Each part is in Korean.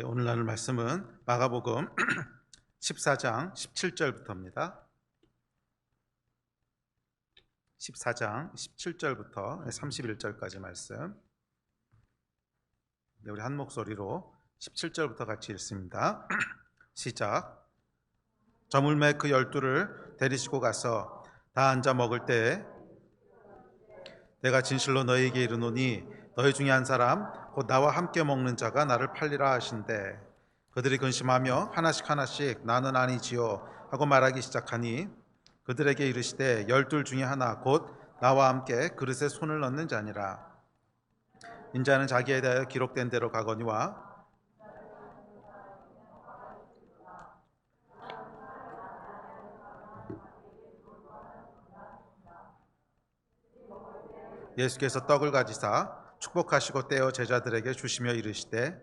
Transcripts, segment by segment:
오늘 나눌 말씀은 마가복음 14장 17절부터입니다. 14장 17절부터 31절까지 말씀. 우리 한 목소리로 17절부터 같이 읽습니다. 시작. 저물매 그 12를 데리시고 가서 다 앉아 먹을 때에 내가 진실로 너희에게 이르노니 너희 중에 한 사람 곧 나와 함께 먹는 자가 나를 팔리라 하신대. 그들이 근심하며 하나씩 나는 아니지요 하고 말하기 시작하니 그들에게 이르시되 12 중에 하나 곧 나와 함께 그릇에 손을 넣는 자니라. 인자는 자기에 대하여 기록된 대로 가거니와 예수께서 떡을 가지사 축복하시고 떼어 제자들에게 주시며 이르시되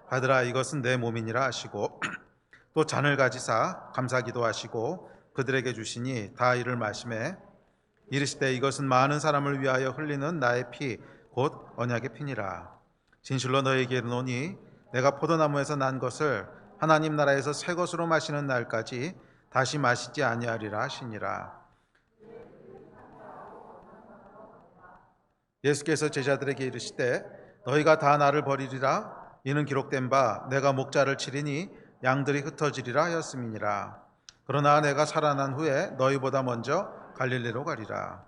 받으라 이것은 내 몸이니라 하시고 또 잔을 가지사 감사기도 하시고 그들에게 주시니 다 이를 마시매 이르시되 이것은 많은 사람을 위하여 흘리는 나의 피 곧 언약의 피니라. 진실로 너희에게 이르노니 내가 포도나무에서 난 것을 하나님 나라에서 새 것으로 마시는 날까지 다시 마시지 아니하리라 하시니라. 예수께서 제자들에게 이르시되 너희가 다 나를 버리리라. 이는 기록된 바 내가 목자를 치리니 양들이 흩어지리라 하였음이니라. 그러나 내가 살아난 후에 너희보다 먼저 갈릴리로 가리라.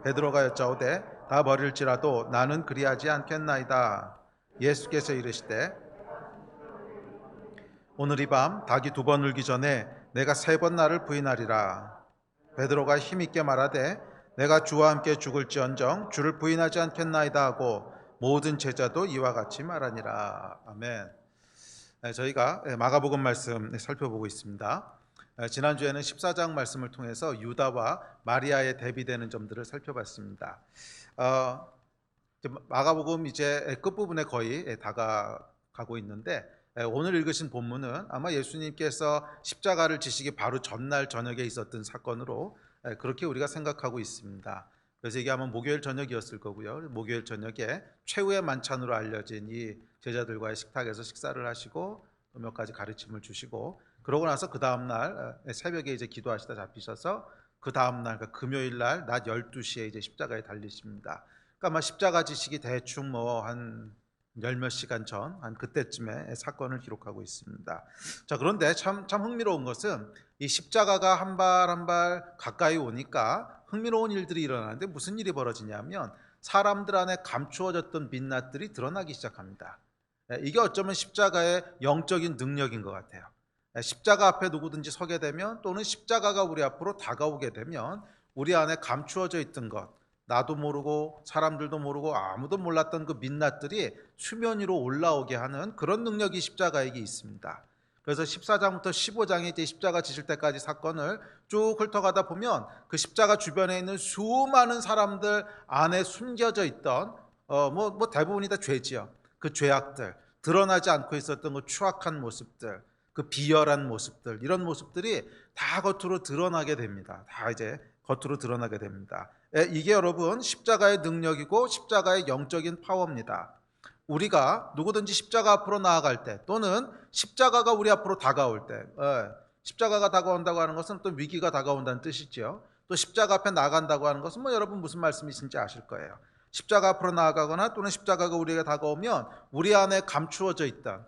베드로가 여짜오되 다 버릴지라도 나는 그리하지 않겠나이다. 예수께서 이르시되 오늘 이 밤 닭이 2번 울기 전에 내가 3번 나를 부인하리라. 베드로가 힘있게 말하되 내가 주와 함께 죽을지언정 주를 부인하지 않겠나이다 하고 모든 제자도 이와 같이 말하니라. 아멘. 저희가 마가복음 말씀 살펴보고 있습니다. 지난주에는 14장 말씀을 통해서 유다와 마리아의 대비되는 점들을 살펴봤습니다. 마가복음 이제 끝부분에 거의 다가가고 있는데 오늘 읽으신 본문은 아마 예수님께서 십자가를 지시기 바로 전날 저녁에 있었던 사건으로 그렇게 우리가 생각하고 있습니다. 그래서 이게 아마 목요일 저녁이었을 거고요. 목요일 저녁에 최후의 만찬으로 알려진 이 제자들과의 식탁에서 식사를 하시고 또 몇 가지 가르침을 주시고 그러고 나서 그 다음 날 새벽에 이제 기도하시다 잡히셔서 그 다음 날 그러니까 금요일 날 낮 12시에 이제 십자가에 달리십니다. 그러니까 아마 십자가 지시기 대충 뭐 한 열 몇 시간 전, 한 그때쯤에 사건을 기록하고 있습니다. 자, 그런데 참 흥미로운 것은 이 십자가가 한 발 한 발 가까이 오니까 흥미로운 일들이 일어나는데 무슨 일이 벌어지냐면 사람들 안에 감추어졌던 민낯들이 드러나기 시작합니다. 이게 어쩌면 십자가의 영적인 능력인 것 같아요. 십자가 앞에 누구든지 서게 되면 또는 십자가가 우리 앞으로 다가오게 되면 우리 안에 감추어져 있던 것, 나도 모르고 사람들도 모르고 아무도 몰랐던 그 민낯들이 수면 위로 올라오게 하는 그런 능력이 십자가에게 있습니다. 그래서 14장부터 15장에 이제 십자가 지실 때까지 사건을 쭉 훑어가다 보면 그 십자가 주변에 있는 수많은 사람들 안에 숨겨져 있던 뭐 대부분이 다 죄지요. 그 죄악들, 드러나지 않고 있었던 그 추악한 모습들, 그 비열한 모습들, 이런 모습들이 다 겉으로 드러나게 됩니다. 다 이제 겉으로 드러나게 됩니다. 이게 여러분 십자가의 능력이고 십자가의 영적인 파워입니다. 우리가 누구든지 십자가 앞으로 나아갈 때 또는 십자가가 우리 앞으로 다가올 때 십자가가 다가온다고 하는 것은 또 위기가 다가온다는 뜻이죠. 또 십자가 앞에 나간다고 하는 것은 뭐 여러분 무슨 말씀이신지 아실 거예요. 십자가 앞으로 나아가거나 또는 십자가가 우리에게 다가오면 우리 안에 감추어져 있던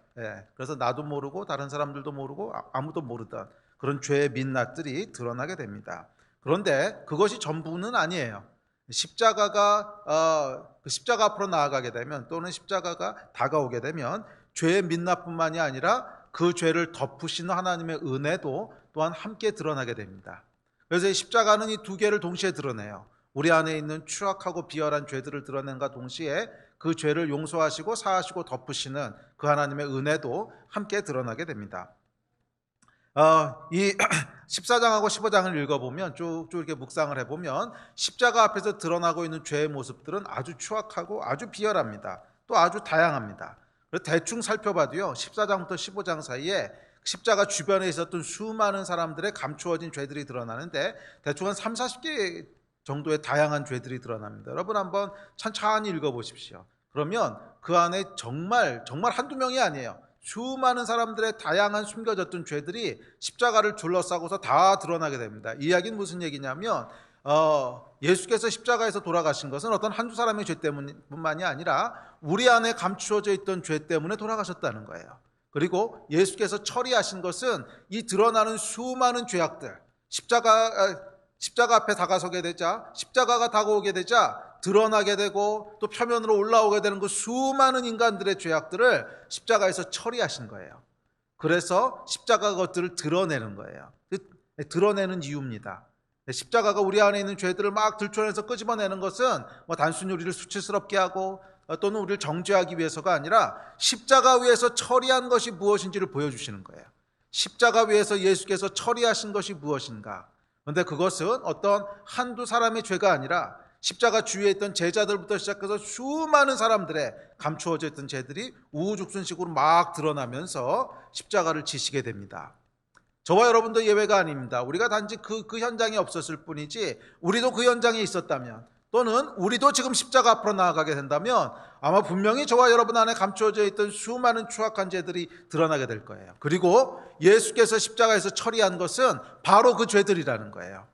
그래서 나도 모르고 다른 사람들도 모르고 아무도 모르던 그런 죄의 민낯들이 드러나게 됩니다. 그런데 그것이 전부는 아니에요. 십자가가 그 십자가 앞으로 나아가게 되면 또는 십자가가 다가오게 되면 죄의 민낯뿐만이 아니라 그 죄를 덮으시는 하나님의 은혜도 또한 함께 드러나게 됩니다. 그래서 이 십자가는 이 두 개를 동시에 드러내요. 우리 안에 있는 추악하고 비열한 죄들을 드러낸과 동시에 그 죄를 용서하시고 사하시고 덮으시는 그 하나님의 은혜도 함께 드러나게 됩니다. 이 14장하고 15장을 읽어보면 쭉 이렇게 묵상을 해보면 십자가 앞에서 드러나고 있는 죄의 모습들은 아주 추악하고 아주 비열합니다. 또 아주 다양합니다. 그래서 대충 살펴봐도요 14장부터 15장 사이에 십자가 주변에 있었던 수많은 사람들의 감추어진 죄들이 드러나는데 대충 한 30-40개 정도의 다양한 죄들이 드러납니다. 여러분 한번 천천히 읽어보십시오. 그러면 그 안에 정말 한두 명이 아니에요. 수많은 사람들의 다양한 숨겨졌던 죄들이 십자가를 둘러싸고서 다 드러나게 됩니다. 이 이야기는 무슨 얘기냐면 예수께서 십자가에서 돌아가신 것은 어떤 한두 사람의 죄 때문만이 아니라 우리 안에 감추어져 있던 죄 때문에 돌아가셨다는 거예요. 그리고 예수께서 처리하신 것은 이 드러나는 수많은 죄악들, 십자가 앞에 다가서게 되자, 십자가가 다가오게 되자 드러나게 되고 또 표면으로 올라오게 되는 그 수많은 인간들의 죄악들을 십자가에서 처리하신 거예요. 그래서 십자가가 그것들을 드러내는 거예요. 드러내는 이유입니다. 십자가가 우리 안에 있는 죄들을 막 들춰내서 끄집어내는 것은 단순히 우리를 수치스럽게 하고 또는 우리를 정죄하기 위해서가 아니라 십자가 위에서 처리한 것이 무엇인지를 보여주시는 거예요. 십자가 위에서 예수께서 처리하신 것이 무엇인가. 그런데 그것은 어떤 한두 사람의 죄가 아니라 십자가 주위에 있던 제자들부터 시작해서 수많은 사람들의 감추어져 있던 죄들이 우후죽순식으로 막 드러나면서 십자가를 지시게 됩니다. 저와 여러분도 예외가 아닙니다. 우리가 단지 그 현장에 없었을 뿐이지 우리도 그 현장에 있었다면 또는 우리도 지금 십자가 앞으로 나아가게 된다면 아마 분명히 저와 여러분 안에 감추어져 있던 수많은 추악한 죄들이 드러나게 될 거예요. 그리고 예수께서 십자가에서 처리한 것은 바로 그 죄들이라는 거예요.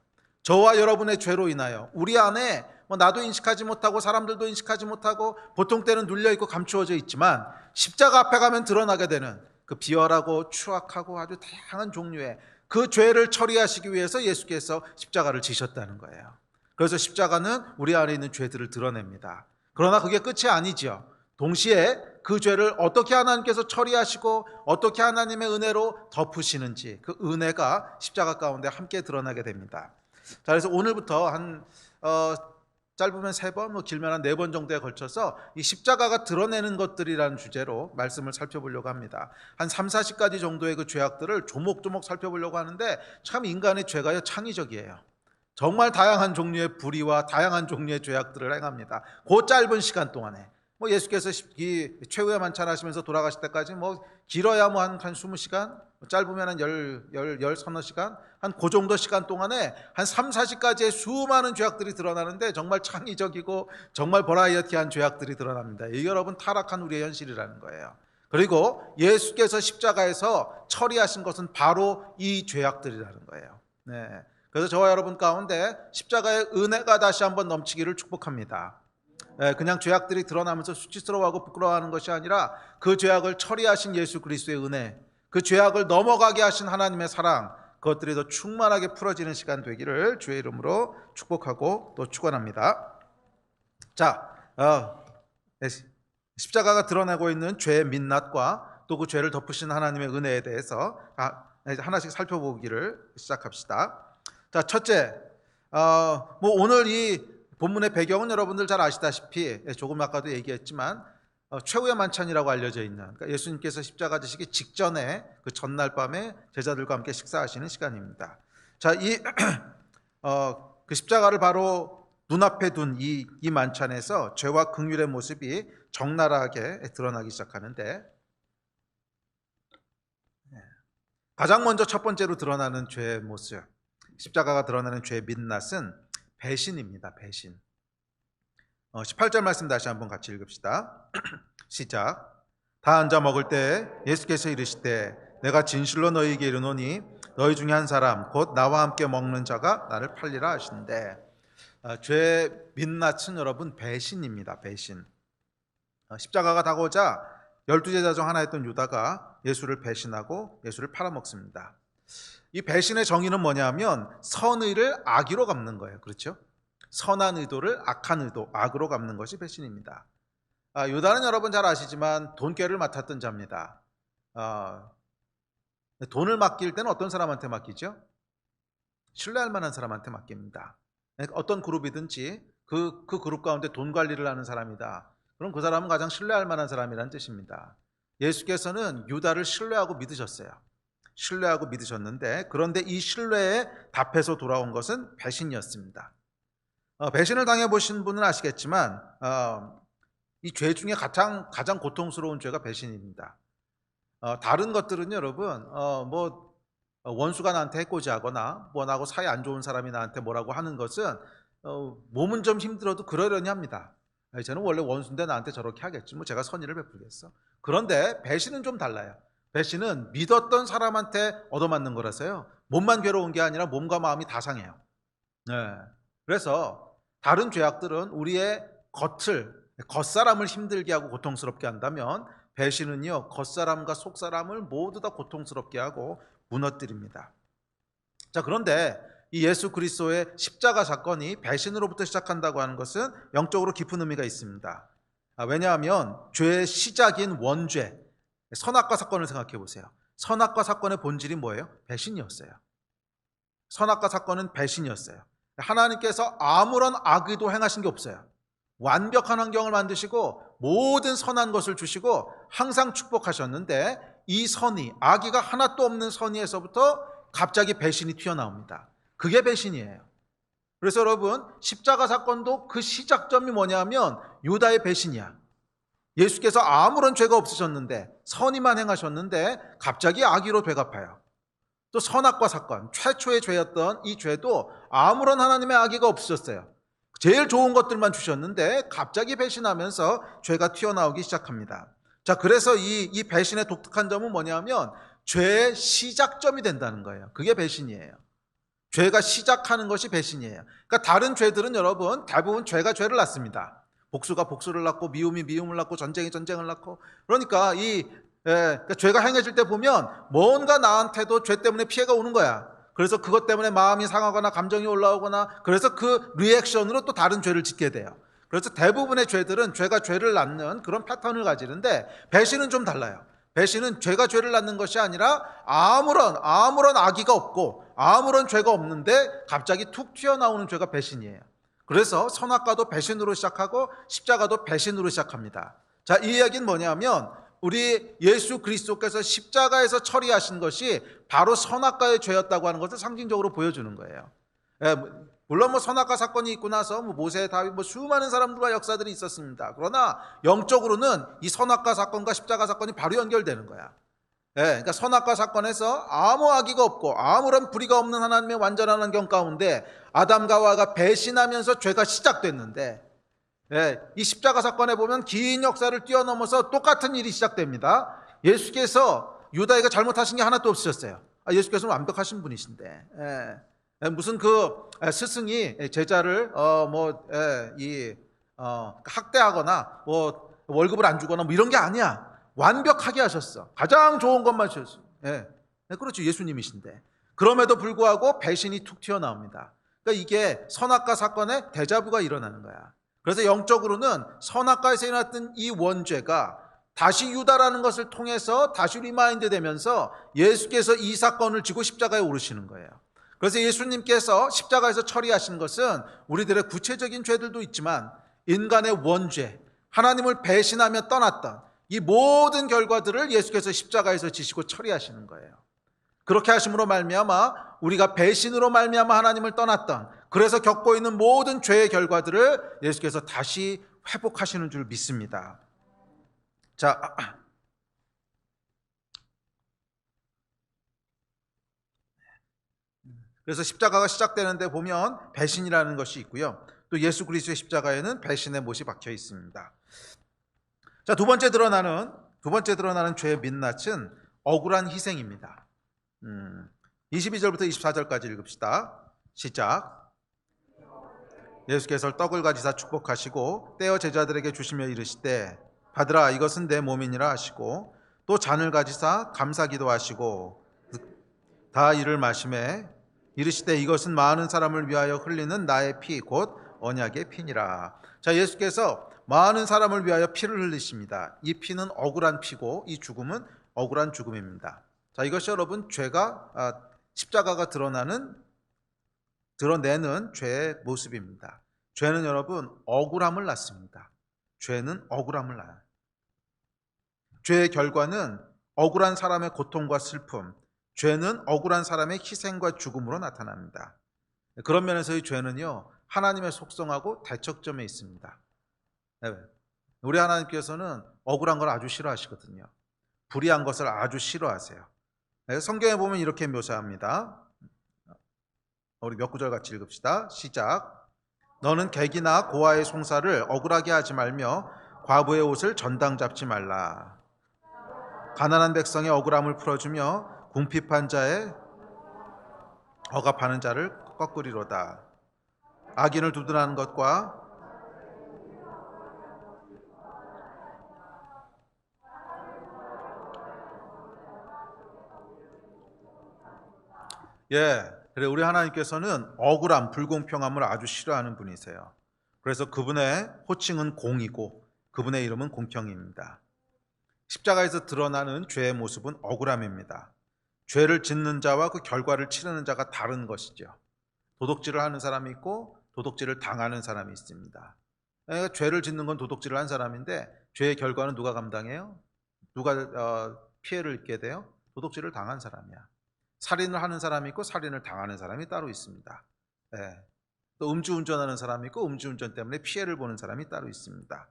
저와 여러분의 죄로 인하여 우리 안에 나도 인식하지 못하고 사람들도 인식하지 못하고 보통 때는 눌려있고 감추어져 있지만 십자가 앞에 가면 드러나게 되는 그 비열하고 추악하고 아주 다양한 종류의 그 죄를 처리하시기 위해서 예수께서 십자가를 지셨다는 거예요. 그래서 십자가는 우리 안에 있는 죄들을 드러냅니다. 그러나 그게 끝이 아니죠. 동시에 그 죄를 어떻게 하나님께서 처리하시고 어떻게 하나님의 은혜로 덮으시는지 그 은혜가 십자가 가운데 함께 드러나게 됩니다. 자, 그래서 오늘부터 한 짧으면 3번, 길면 한 4번 정도에 걸쳐서 이 십자가가 드러내는 것들이라는 주제로 말씀을 살펴보려고 합니다. 한 3, 40가지 정도의 그 죄악들을 조목조목 살펴보려고 하는데 참 인간의 죄가요 창의적이에요. 정말 다양한 종류의 불의와 다양한 종류의 죄악들을 행합니다. 그 짧은 시간 동안에 예수께서 최후의 만찬 하시면서 돌아가실 때까지 길어야 한 20시간, 짧으면 한 10서너 시간, 한 그 정도 시간 동안에 한 3, 40가지의 수많은 죄악들이 드러나는데 정말 창의적이고 정말 버라이어티한 죄악들이 드러납니다. 이게 여러분 타락한 우리의 현실이라는 거예요. 그리고 예수께서 십자가에서 처리하신 것은 바로 이 죄악들이라는 거예요. 네. 그래서 저와 여러분 가운데 십자가의 은혜가 다시 한번 넘치기를 축복합니다. 그냥 죄악들이 드러나면서 수치스러워하고 부끄러워하는 것이 아니라 그 죄악을 처리하신 예수 그리스도의 은혜, 그 죄악을 넘어가게 하신 하나님의 사랑, 그것들이 더 충만하게 풀어지는 시간 되기를 주의 이름으로 축복하고 또 축원합니다. 자, 십자가가 드러내고 있는 죄의 민낯과 또 그 죄를 덮으신 하나님의 은혜에 대해서 하나씩 살펴보기를 시작합시다. 자, 첫째, 오늘 이 본문의 배경은 여러분들 잘 아시다시피 조금 아까도 얘기했지만 최후의 만찬이라고 알려져 있는, 그러니까 예수님께서 십자가 지시기 직전에 그 전날 밤에 제자들과 함께 식사하시는 시간입니다. 자, 그 십자가를 바로 눈앞에 둔 이 만찬에서 죄와 긍휼의 모습이 적나라하게 드러나기 시작하는데, 가장 먼저 첫 번째로 드러나는 죄의 모습, 십자가가 드러나는 죄의 민낯은 배신입니다. 배신. 18절 말씀 다시 한번 같이 읽읍시다. 시작. 다 앉아 먹을 때 예수께서 이르시되 내가 진실로 너희에게 이르노니 너희 중에 한 사람 곧 나와 함께 먹는 자가 나를 팔리라 하시는데, 죄의 민낯은 여러분 배신입니다. 배신. 십자가가 다가오자 12제자 중 하나였던 유다가 예수를 배신하고 예수를 팔아먹습니다. 이 배신의 정의는 뭐냐면 선의를 악의로 갚는 거예요. 그렇죠? 선한 의도를 악한 의도, 악으로 갚는 것이 배신입니다. 유다는 여러분 잘 아시지만 돈꾀를 맡았던 자입니다. 돈을 맡길 때는 어떤 사람한테 맡기죠? 신뢰할 만한 사람한테 맡깁니다. 어떤 그룹이든지 그 그룹 가운데 돈 관리를 하는 사람이다. 그럼 그 사람은 가장 신뢰할 만한 사람이라는 뜻입니다. 예수께서는 유다를 신뢰하고 믿으셨어요. 신뢰하고 믿으셨는데, 그런데 이 신뢰에 답해서 돌아온 것은 배신이었습니다. 배신을 당해보신 분은 아시겠지만 이 죄 중에 가장 고통스러운 죄가 배신입니다. 다른 것들은 여러분 원수가 나한테 해코지하거나 나하고 사이 안 좋은 사람이 나한테 뭐라고 하는 것은 몸은 좀 힘들어도 그러려니 합니다. 쟤는 원래 원수인데 나한테 저렇게 하겠지, 뭐 제가 선의를 베풀겠어. 그런데 배신은 좀 달라요. 배신은 믿었던 사람한테 얻어맞는 거라서요, 몸만 괴로운 게 아니라 몸과 마음이 다 상해요. 네. 그래서 다른 죄악들은 우리의 겉사람을 힘들게 하고 고통스럽게 한다면, 배신은요, 겉사람과 속사람을 모두 다 고통스럽게 하고 무너뜨립니다. 자, 그런데 이 예수 그리스도의 십자가 사건이 배신으로부터 시작한다고 하는 것은 영적으로 깊은 의미가 있습니다. 왜냐하면 죄의 시작인 원죄, 선악과 사건을 생각해 보세요. 선악과 사건의 본질이 뭐예요? 배신이었어요. 선악과 사건은 배신이었어요. 하나님께서 아무런 악의도 행하신 게 없어요. 완벽한 환경을 만드시고 모든 선한 것을 주시고 항상 축복하셨는데, 이 선의, 악의가 하나도 없는 선의에서부터 갑자기 배신이 튀어나옵니다. 그게 배신이에요. 그래서 여러분, 십자가 사건도 그 시작점이 뭐냐면 유다의 배신이야. 예수께서 아무런 죄가 없으셨는데, 선의만 행하셨는데 갑자기 악의로 되갚아요. 또 선악과 사건, 최초의 죄였던 이 죄도 아무런 하나님의 악의가 없으셨어요. 제일 좋은 것들만 주셨는데 갑자기 배신하면서 죄가 튀어나오기 시작합니다. 자, 그래서 이 배신의 독특한 점은 뭐냐면 죄의 시작점이 된다는 거예요. 그게 배신이에요. 죄가 시작하는 것이 배신이에요. 그러니까 다른 죄들은 여러분 대부분 죄가 죄를 낳습니다. 복수가 복수를 낳고 미움이 미움을 낳고 전쟁이 전쟁을 낳고, 그러니까 그러니까 죄가 행해질 때 보면 뭔가 나한테도 죄 때문에 피해가 오는 거야. 그래서 그것 때문에 마음이 상하거나 감정이 올라오거나, 그래서 그 리액션으로 또 다른 죄를 짓게 돼요. 그래서 대부분의 죄들은 죄가 죄를 낳는 그런 패턴을 가지는데, 배신은 좀 달라요. 배신은 죄가 죄를 낳는 것이 아니라 아무런 악의가 없고 아무런 죄가 없는데 갑자기 툭 튀어나오는 죄가 배신이에요. 그래서 선악과도 배신으로 시작하고 십자가도 배신으로 시작합니다. 자, 이 이야기는 뭐냐면 우리 예수 그리스도께서 십자가에서 처리하신 것이 바로 선악과의 죄였다고 하는 것을 상징적으로 보여주는 거예요. 물론 선악과 사건이 있고 나서 모세, 다윗, 수많은 사람들과 역사들이 있었습니다. 그러나 영적으로는 이 선악과 사건과 십자가 사건이 바로 연결되는 거야. 그러니까 선악과 사건에서 아무 악의가 없고 아무런 불의가 없는 하나님의 완전한 환경 가운데 아담과 하와가 배신하면서 죄가 시작됐는데, 이 십자가 사건에 보면 긴 역사를 뛰어넘어서 똑같은 일이 시작됩니다. 예수께서 유다이가 잘못하신 게 하나도 없으셨어요. 예수께서는 완벽하신 분이신데, 무슨 스승이 제자를 학대하거나 월급을 안 주거나 이런 게 아니야. 완벽하게 하셨어. 가장 좋은 것만 주셨어. 그렇죠. 예수님이신데. 그럼에도 불구하고 배신이 툭 튀어나옵니다. 그러니까 이게 선악과 사건의 데자부가 일어나는 거야. 그래서 영적으로는 선악과에서 일어났던 이 원죄가 다시 유다라는 것을 통해서 다시 리마인드 되면서 예수께서 이 사건을 지고 십자가에 오르시는 거예요. 그래서 예수님께서 십자가에서 처리하신 것은 우리들의 구체적인 죄들도 있지만 인간의 원죄, 하나님을 배신하며 떠났던 이 모든 결과들을 예수께서 십자가에서 지시고 처리하시는 거예요. 그렇게 하심으로 말미암아 우리가 배신으로 말미암아 하나님을 떠났던, 그래서 겪고 있는 모든 죄의 결과들을 예수께서 다시 회복하시는 줄 믿습니다. 자, 그래서 십자가가 시작되는데 보면 배신이라는 것이 있고요. 또 예수 그리스도의 십자가에는 배신의 못이 박혀 있습니다. 자, 두 번째 드러나는 죄의 민낯은 억울한 희생입니다. 22절부터 24절까지 읽읍시다. 시작. 예수께서 떡을 가지사 축복하시고 떼어 제자들에게 주시며 이르시되, 받으라, 이것은 내 몸이니라 하시고, 또 잔을 가지사 감사기도 하시고 다 이를 마시매 이르시되, 이것은 많은 사람을 위하여 흘리는 나의 피 곧 언약의 피니라. 자, 예수께서 많은 사람을 위하여 피를 흘리십니다. 이 피는 억울한 피고 이 죽음은 억울한 죽음입니다. 자, 이것이 여러분 죄가 십자가가 드러내는 죄의 모습입니다. 죄는 여러분 억울함을 낳습니다. 죄는 억울함을 낳아요. 죄의 결과는 억울한 사람의 고통과 슬픔, 죄는 억울한 사람의 희생과 죽음으로 나타납니다. 그런 면에서의 죄는요, 하나님의 속성하고 대척점에 있습니다. 우리 하나님께서는 억울한 걸 아주 싫어하시거든요. 불의한 것을 아주 싫어하세요. 성경에 보면 이렇게 묘사합니다. 우리 몇 구절 같이 읽읍시다. 시작. 너는 객이나 고아의 송사를 억울하게 하지 말며 과부의 옷을 전당 잡지 말라. 가난한 백성의 억울함을 풀어주며 궁핍한 자의 억압하는 자를 꺾으리로다. 악인을 두둔하는 것과 그래 우리 하나님께서는 억울함, 불공평함을 아주 싫어하는 분이세요. 그래서 그분의 호칭은 공이고 그분의 이름은 공평입니다. 십자가에서 드러나는 죄의 모습은 억울함입니다. 죄를 짓는 자와 그 결과를 치르는 자가 다른 것이죠. 도둑질을 하는 사람이 있고 도둑질을 당하는 사람이 있습니다. 그러니까 죄를 짓는 건 도둑질을 한 사람인데 죄의 결과는 누가 감당해요? 누가 피해를 입게 돼요? 도둑질을 당한 사람이야. 살인을 하는 사람이 있고 살인을 당하는 사람이 따로 있습니다. 또 음주운전하는 사람이 있고 음주운전 때문에 피해를 보는 사람이 따로 있습니다.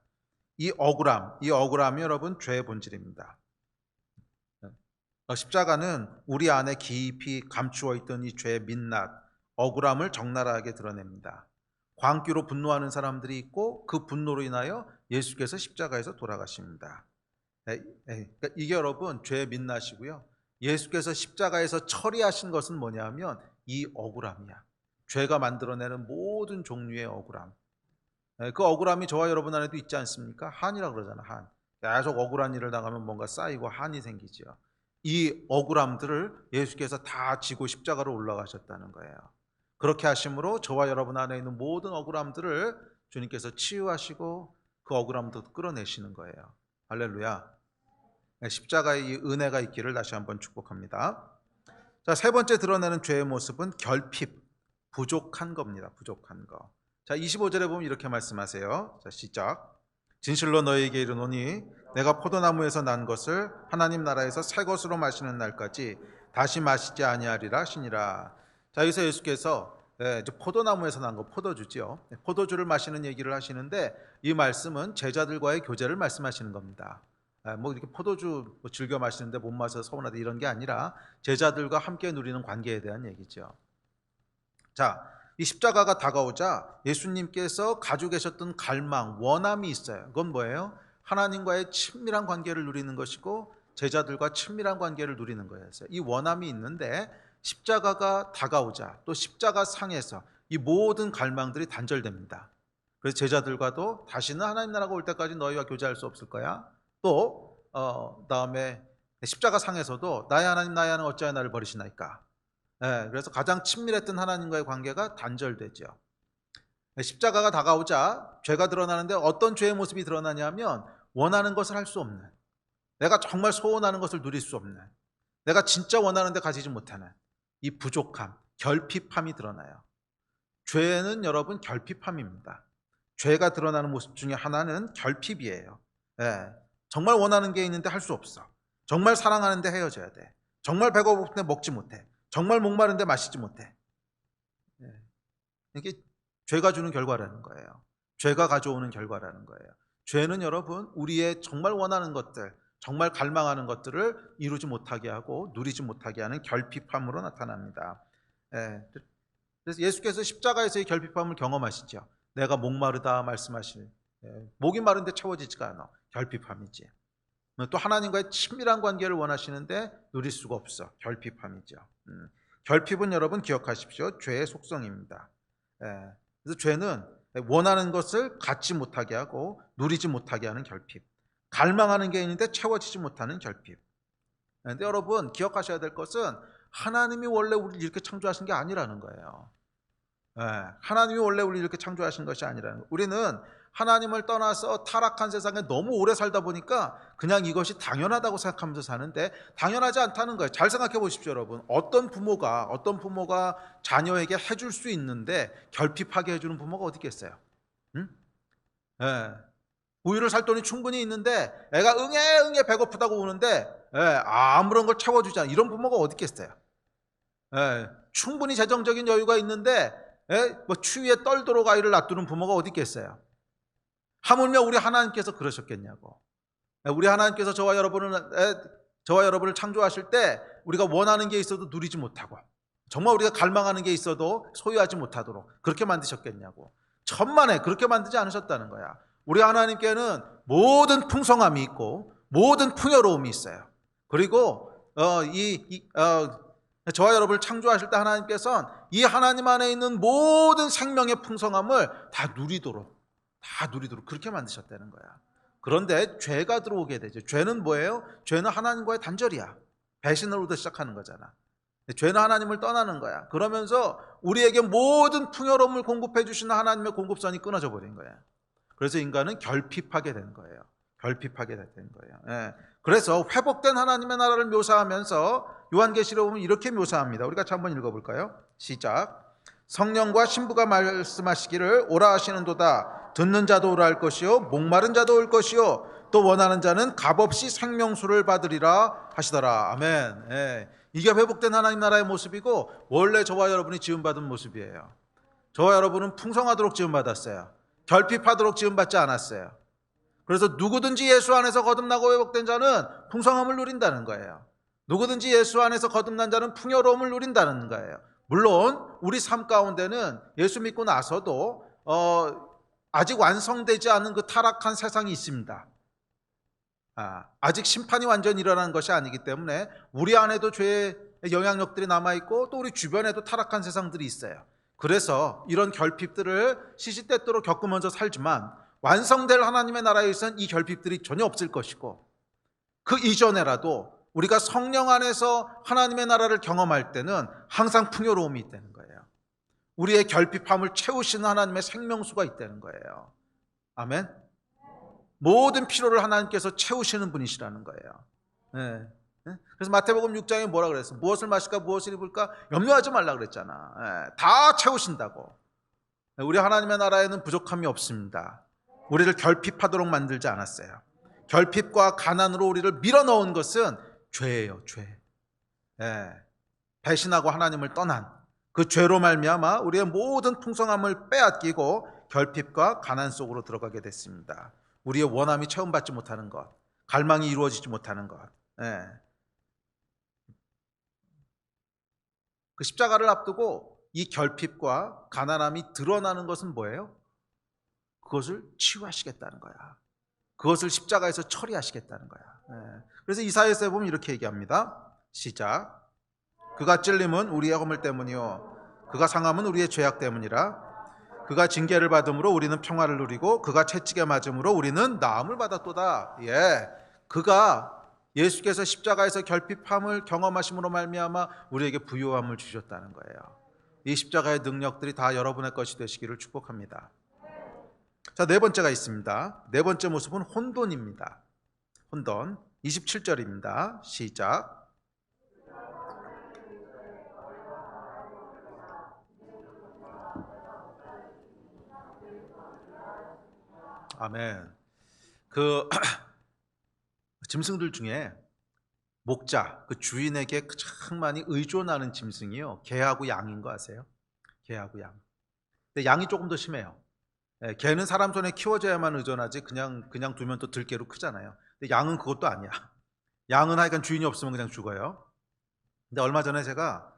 이 억울함이 여러분 죄의 본질입니다. 십자가는 우리 안에 깊이 감추어 있던 이 죄의 민낯, 억울함을 적나라하게 드러냅니다. 광기로 분노하는 사람들이 있고 그 분노로 인하여 예수께서 십자가에서 돌아가십니다. 그러니까 이게 여러분 죄의 민낯이고요. 예수께서 십자가에서 처리하신 것은 뭐냐면 이 억울함이야. 죄가 만들어내는 모든 종류의 억울함. 그 억울함이 저와 여러분 안에도 있지 않습니까? 한이라고 그러잖아. 한. 계속 억울한 일을 당하면 뭔가 쌓이고 한이 생기죠. 이 억울함들을 예수께서 다 지고 십자가로 올라가셨다는 거예요. 그렇게 하심으로 저와 여러분 안에 있는 모든 억울함들을 주님께서 치유하시고 그 억울함도 끌어내시는 거예요. 할렐루야. 십자가의 이 은혜가 있기를 다시 한번 축복합니다. 자, 세 번째 드러내는 죄의 모습은 결핍, 부족한 겁니다. 부족한 거. 자, 25절에 보면 이렇게 말씀하세요. 자, 시작. 진실로 너희에게 이르노니 내가 포도나무에서 난 것을 하나님 나라에서 새 것으로 마시는 날까지 다시 마시지 아니하리라 하시니라. 자, 여기서 예수께서 포도나무에서 난 거, 포도주죠. 포도주를 마시는 얘기를 하시는데 이 말씀은 제자들과의 교제를 말씀하시는 겁니다. 뭐 이렇게 포도주 즐겨 마시는데 못 마셔서 서운하다 이런 게 아니라 제자들과 함께 누리는 관계에 대한 얘기죠. 자, 이 십자가가 다가오자 예수님께서 가지고 계셨던 갈망, 원함이 있어요. 그건 뭐예요? 하나님과의 친밀한 관계를 누리는 것이고 제자들과 친밀한 관계를 누리는 거였어요. 이 원함이 있는데 십자가가 다가오자 또 십자가 상에서 이 모든 갈망들이 단절됩니다. 그래서 제자들과도 다시는 하나님 나라가 올 때까지 너희와 교제할 수 없을 거야. 또 다음에 십자가 상에서도 나의 하나님 나의 하나님 어찌하여 나를 버리시나이까. 그래서 가장 친밀했던 하나님과의 관계가 단절되죠. 십자가가 다가오자 죄가 드러나는데 어떤 죄의 모습이 드러나냐면 원하는 것을 할 수 없는, 내가 정말 소원하는 것을 누릴 수 없는, 내가 진짜 원하는데 가지지 못하는 이 부족함, 결핍함이 드러나요. 죄는 여러분 결핍함입니다. 죄가 드러나는 모습 중에 하나는 결핍이에요. 정말 원하는 게 있는데 할 수 없어. 정말 사랑하는데 헤어져야 돼. 정말 배고픈데 먹지 못해. 정말 목마른데 마시지 못해. 이게 죄가 주는 결과라는 거예요. 죄가 가져오는 결과라는 거예요. 죄는 여러분 우리의 정말 원하는 것들, 정말 갈망하는 것들을 이루지 못하게 하고 누리지 못하게 하는 결핍함으로 나타납니다. 그래서 예수께서 십자가에서의 결핍함을 경험하시죠. 내가 목마르다 말씀하시는, 목이 마른데 채워지지가 않아. 결핍함이지. 또 하나님과의 친밀한 관계를 원하시는데 누릴 수가 없어. 결핍함이죠. 결핍은 여러분 기억하십시오. 죄의 속성입니다. 그래서 죄는 원하는 것을 갖지 못하게 하고 누리지 못하게 하는 결핍, 갈망하는 게 있는데 채워지지 못하는 결핍. 그런데 여러분 기억하셔야 될 것은 하나님이 원래 우리를 이렇게 창조하신 게 아니라는 거예요. 하나님이 원래 우리를 이렇게 창조하신 것이 아니라는 거예요. 우리는 하나님을 떠나서 타락한 세상에 너무 오래 살다 보니까 그냥 이것이 당연하다고 생각하면서 사는데 당연하지 않다는 거예요. 잘 생각해 보십시오, 여러분. 어떤 부모가 자녀에게 해줄 수 있는데 결핍하게 해주는 부모가 어디 있겠어요? 응? 우유를 살 돈이 충분히 있는데 애가 응애 배고프다고 우는데 아무런 걸 채워주지 않아. 이런 부모가 어디 있겠어요? 충분히 재정적인 여유가 있는데 뭐 추위에 떨도록 아이를 놔두는 부모가 어디 있겠어요? 하물며 우리 하나님께서 그러셨겠냐고. 우리 하나님께서 저와 여러분을 창조하실 때 우리가 원하는 게 있어도 누리지 못하고 정말 우리가 갈망하는 게 있어도 소유하지 못하도록 그렇게 만드셨겠냐고. 천만에 그렇게 만들지 않으셨다는 거야. 우리 하나님께는 모든 풍성함이 있고 모든 풍요로움이 있어요. 그리고 저와 여러분을 창조하실 때 하나님께서는 이 하나님 안에 있는 모든 생명의 풍성함을 다 누리도록 그렇게 만드셨다는 거야. 그런데 죄가 들어오게 되죠. 죄는 뭐예요? 죄는 하나님과의 단절이야. 배신으로부터 시작하는 거잖아. 죄는 하나님을 떠나는 거야. 그러면서 우리에게 모든 풍요로움을 공급해 주시는 하나님의 공급선이 끊어져 버린 거야. 그래서 인간은 결핍하게 된 거예요. 결핍하게 된 거예요. 예. 그래서 회복된 하나님의 나라를 묘사하면서 요한계시록 보면 이렇게 묘사합니다. 우리 같이 한번 읽어볼까요? 시작. 성령과 신부가 말씀하시기를 오라 하시는도다. 듣는 자도 오라 할 것이요 목마른 자도 올 것이요 또 원하는 자는 값없이 생명수를 받으리라 하시더라. 아멘. 예. 이게 회복된 하나님 나라의 모습이고 원래 저와 여러분이 지음받은 모습이에요. 저와 여러분은 풍성하도록 지음받았어요. 결핍하도록 지음받지 않았어요. 그래서 누구든지 예수 안에서 거듭나고 회복된 자는 풍성함을 누린다는 거예요. 누구든지 예수 안에서 거듭난 자는 풍요로움을 누린다는 거예요. 물론 우리 삶 가운데는 예수 믿고 나서도 아직 완성되지 않은 그 타락한 세상이 있습니다. 아직 심판이 완전히 일어난 것이 아니기 때문에 우리 안에도 죄의 영향력들이 남아있고 또 우리 주변에도 타락한 세상들이 있어요. 그래서 이런 결핍들을 시시때때로 겪으면서 살지만 완성될 하나님의 나라에 있어서는 이 결핍들이 전혀 없을 것이고 그 이전에라도 우리가 성령 안에서 하나님의 나라를 경험할 때는 항상 풍요로움이 있다는 거예요. 우리의 결핍함을 채우시는 하나님의 생명수가 있다는 거예요. 아멘. 모든 필요를 하나님께서 채우시는 분이시라는 거예요. 네. 그래서 마태복음 6장에 뭐라 그랬어? 무엇을 마실까 무엇을 입을까 염려하지 말라 그랬잖아. 네. 다 채우신다고. 우리 하나님의 나라에는 부족함이 없습니다. 우리를 결핍하도록 만들지 않았어요. 결핍과 가난으로 우리를 밀어넣은 것은 죄예요. 죄. 네. 배신하고 하나님을 떠난 그 죄로 말미암아 우리의 모든 풍성함을 빼앗기고 결핍과 가난 속으로 들어가게 됐습니다. 우리의 원함이 체험받지 못하는 것, 갈망이 이루어지지 못하는 것. 예. 그 십자가를 앞두고 이 결핍과 가난함이 드러나는 것은 뭐예요? 그것을 치유하시겠다는 거야. 그것을 십자가에서 처리하시겠다는 거야. 예. 그래서 이사야서에 보면 이렇게 얘기합니다. 시작. 그가 찔림은 우리의 허물 때문이요 그가 상함은 우리의 죄악 때문이라. 그가 징계를 받음으로 우리는 평화를 누리고 그가 채찍에 맞음으로 우리는 나음을 받았도다. 예, 그가 예수께서 십자가에서 결핍함을 경험하심으로 말미암아 우리에게 부요함을 주셨다는 거예요. 이 십자가의 능력들이 다 여러분의 것이 되시기를 축복합니다. 자, 네 번째가 있습니다. 네 번째 모습은 혼돈입니다. 혼돈 27절입니다. 시작. 아멘. 그 짐승들 중에 목자, 그 주인에게 가장 많이 의존하는 짐승이요 개하고 양인 거 아세요? 개하고 양. 근데 양이 조금 더 심해요. 개는 사람 손에 키워져야만 의존하지 그냥 두면 또 들개로 크잖아요. 근데 양은 그것도 아니야. 양은 하여간 주인이 없으면 그냥 죽어요. 근데 얼마 전에 제가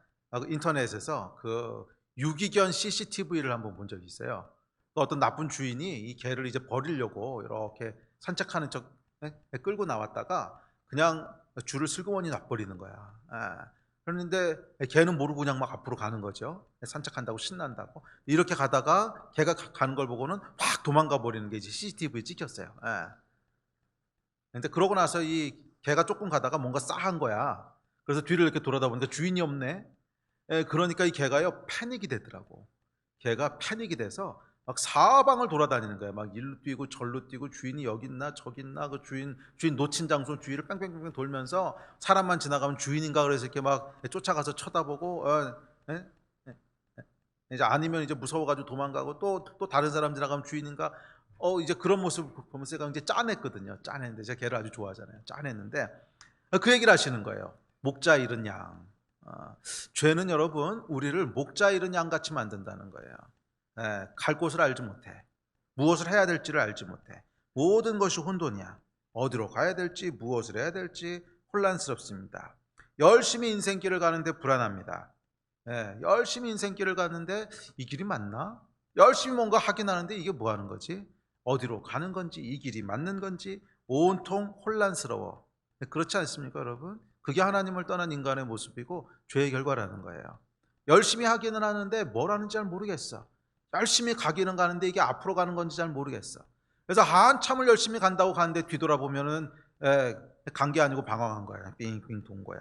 인터넷에서 그 유기견 CCTV를 한번 본 적이 있어요. 어떤 나쁜 주인이 이 개를 이제 버리려고 이렇게 산책하는 척 끌고 나왔다가 그냥 줄을 슬그머니 놔버리는 거야. 그런데 개는 모르고 그냥 막 앞으로 가는 거죠. 산책한다고 신난다고. 이렇게 가다가 개가 가는 걸 보고는 확 도망가 버리는 게 이제 CCTV에 찍혔어요. 근데 그러고 나서 이 개가 조금 가다가 뭔가 싸한 거야. 그래서 뒤를 이렇게 돌아다 보니까 주인이 없네. 그러니까 이 개가요 패닉이 되더라고. 개가 패닉이 돼서 막 사방을 돌아다니는 거야. 막 일로 뛰고 절로 뛰고 주인이 여기 있나 저기 있나 그 주인 놓친 장소 주위를 뺑뺑뺑뺑 돌면서 사람만 지나가면 주인인가 그래서 이렇게 막 쫓아가서 쳐다보고 이제 아니면 이제 무서워가지고 도망가고 또 다른 사람 지나가면 주인인가 이제 그런 모습 보면서 제가 이제 짠했거든요. 짠했는데 제가 개를 아주 좋아하잖아요. 짠했는데 그 얘기를 하시는 거예요. 목자 잃은 양. 죄는 여러분 우리를 목자 잃은 양 같이 만든다는 거예요. 갈 곳을 알지 못해. 무엇을 해야 될지를 알지 못해. 모든 것이 혼돈이야. 어디로 가야 될지 무엇을 해야 될지 혼란스럽습니다. 열심히 인생길을 가는데 불안합니다. 열심히 인생길을 가는데 이 길이 맞나? 열심히 뭔가 하긴 하는데 이게 뭐 하는 거지? 어디로 가는 건지, 이 길이 맞는 건지 온통 혼란스러워. 그렇지 않습니까, 여러분? 그게 하나님을 떠난 인간의 모습이고 죄의 결과라는 거예요. 열심히 하기는 하는데 뭘 하는지 잘 모르겠어. 열심히 가기는 가는데 이게 앞으로 가는 건지 잘 모르겠어. 그래서 한참을 열심히 간다고 가는데 뒤돌아보면은 간 게 아니고 방황한 거야. 빙빙 돈 거야.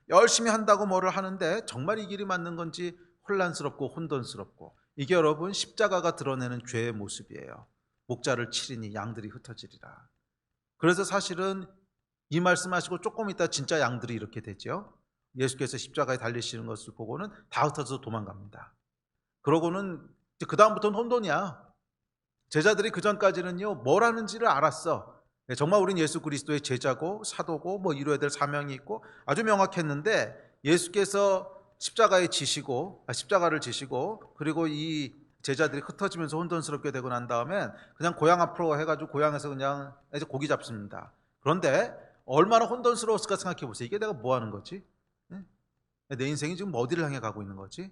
열심히 한다고 뭐를 하는데 정말 이 길이 맞는 건지 혼란스럽고 혼돈스럽고, 이게 여러분 십자가가 드러내는 죄의 모습이에요. 목자를 치리니 양들이 흩어지리라. 그래서 사실은 이 말씀하시고 조금 있다 진짜 양들이 이렇게 되죠. 예수께서 십자가에 달리시는 것을 보고는 다 흩어져서 도망갑니다. 그러고는 그 다음부터는 혼돈이야. 제자들이 그 전까지는요 뭘 하는지를 알았어. 정말 우린 예수 그리스도의 제자고 사도고 뭐 이루어야 될 사명이 있고 아주 명확했는데, 예수께서 십자가를 지시고 그리고 이 제자들이 흩어지면서 혼돈스럽게 되고 난 다음엔 그냥 고향 앞으로 해가지고 고향에서 그냥 이제 고기 잡습니다. 그런데 얼마나 혼돈스러웠을까 생각해 보세요. 이게 내가 뭐 하는 거지? 내 인생이 지금 어디를 향해 가고 있는 거지?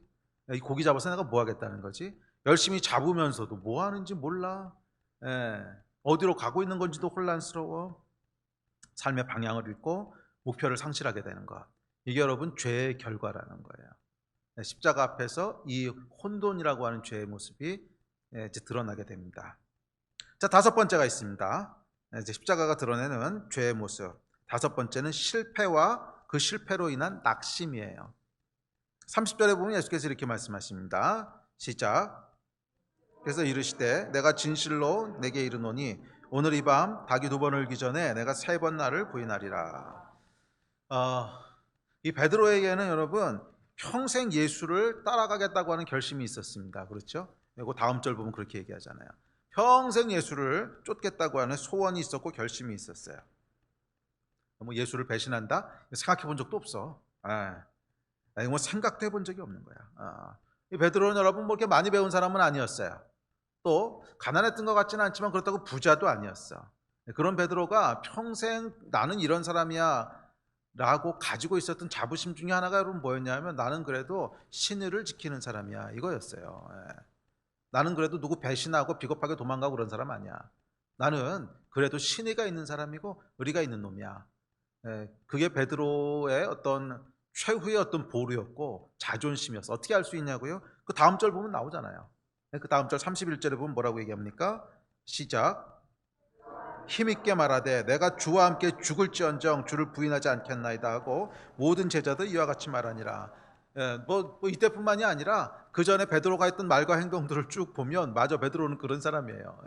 이 고기 잡아서 내가 뭐 하겠다는 거지? 열심히 잡으면서도 뭐 하는지 몰라. 어디로 가고 있는 건지도 혼란스러워. 삶의 방향을 잃고 목표를 상실하게 되는 것. 이게 여러분 죄의 결과라는 거예요. 십자가 앞에서 이 혼돈이라고 하는 죄의 모습이 이제 드러나게 됩니다. 자, 다섯 번째가 있습니다. 이제 십자가가 드러내는 죄의 모습. 다섯 번째는 실패와 그 실패로 인한 낙심이에요. 30절에 보면 예수께서 이렇게 말씀하십니다. 시작. 그래서 이르시되 내가 진실로 내게 이르노니 오늘 이 밤 닭이 두 번 울기 전에 내가 세 번 나를 부인하리라. 이 베드로에게는 여러분 평생 예수를 따라가겠다고 하는 결심이 있었습니다. 그렇죠? 그리고 다음 절 보면 그렇게 얘기하잖아요. 평생 예수를 쫓겠다고 하는 소원이 있었고 결심이 있었어요. 뭐 예수를 배신한다? 생각해 본 적도 없어. 뭐 생각도 해본 적이 없는 거야. 이 베드로는 여러분 뭐 이렇게 많이 배운 사람은 아니었어요. 또 가난했던 것 같지는 않지만 그렇다고 부자도 아니었어. 그런 베드로가 평생 나는 이런 사람이야 라고 가지고 있었던 자부심 중에 하나가 여러분 뭐였냐면, 나는 그래도 신의를 지키는 사람이야 이거였어요. 나는 그래도 누구 배신하고 비겁하게 도망가고 그런 사람 아니야. 나는 그래도 신의가 있는 사람이고 의리가 있는 놈이야. 그게 베드로의 어떤 최후의 어떤 보루였고 자존심이었어. 어떻게 할 수 있냐고요? 그 다음 절 보면 나오잖아요. 그 다음 절 31절에 보면 뭐라고 얘기합니까? 시작. 힘있게 말하되 내가 주와 함께 죽을지언정 주를 부인하지 않겠나이다 하고 모든 제자들 이와 같이 말하니라. 뭐 이때뿐만이 아니라 그 전에 베드로가 했던 말과 행동들을 쭉 보면 맞아, 베드로는 그런 사람이에요.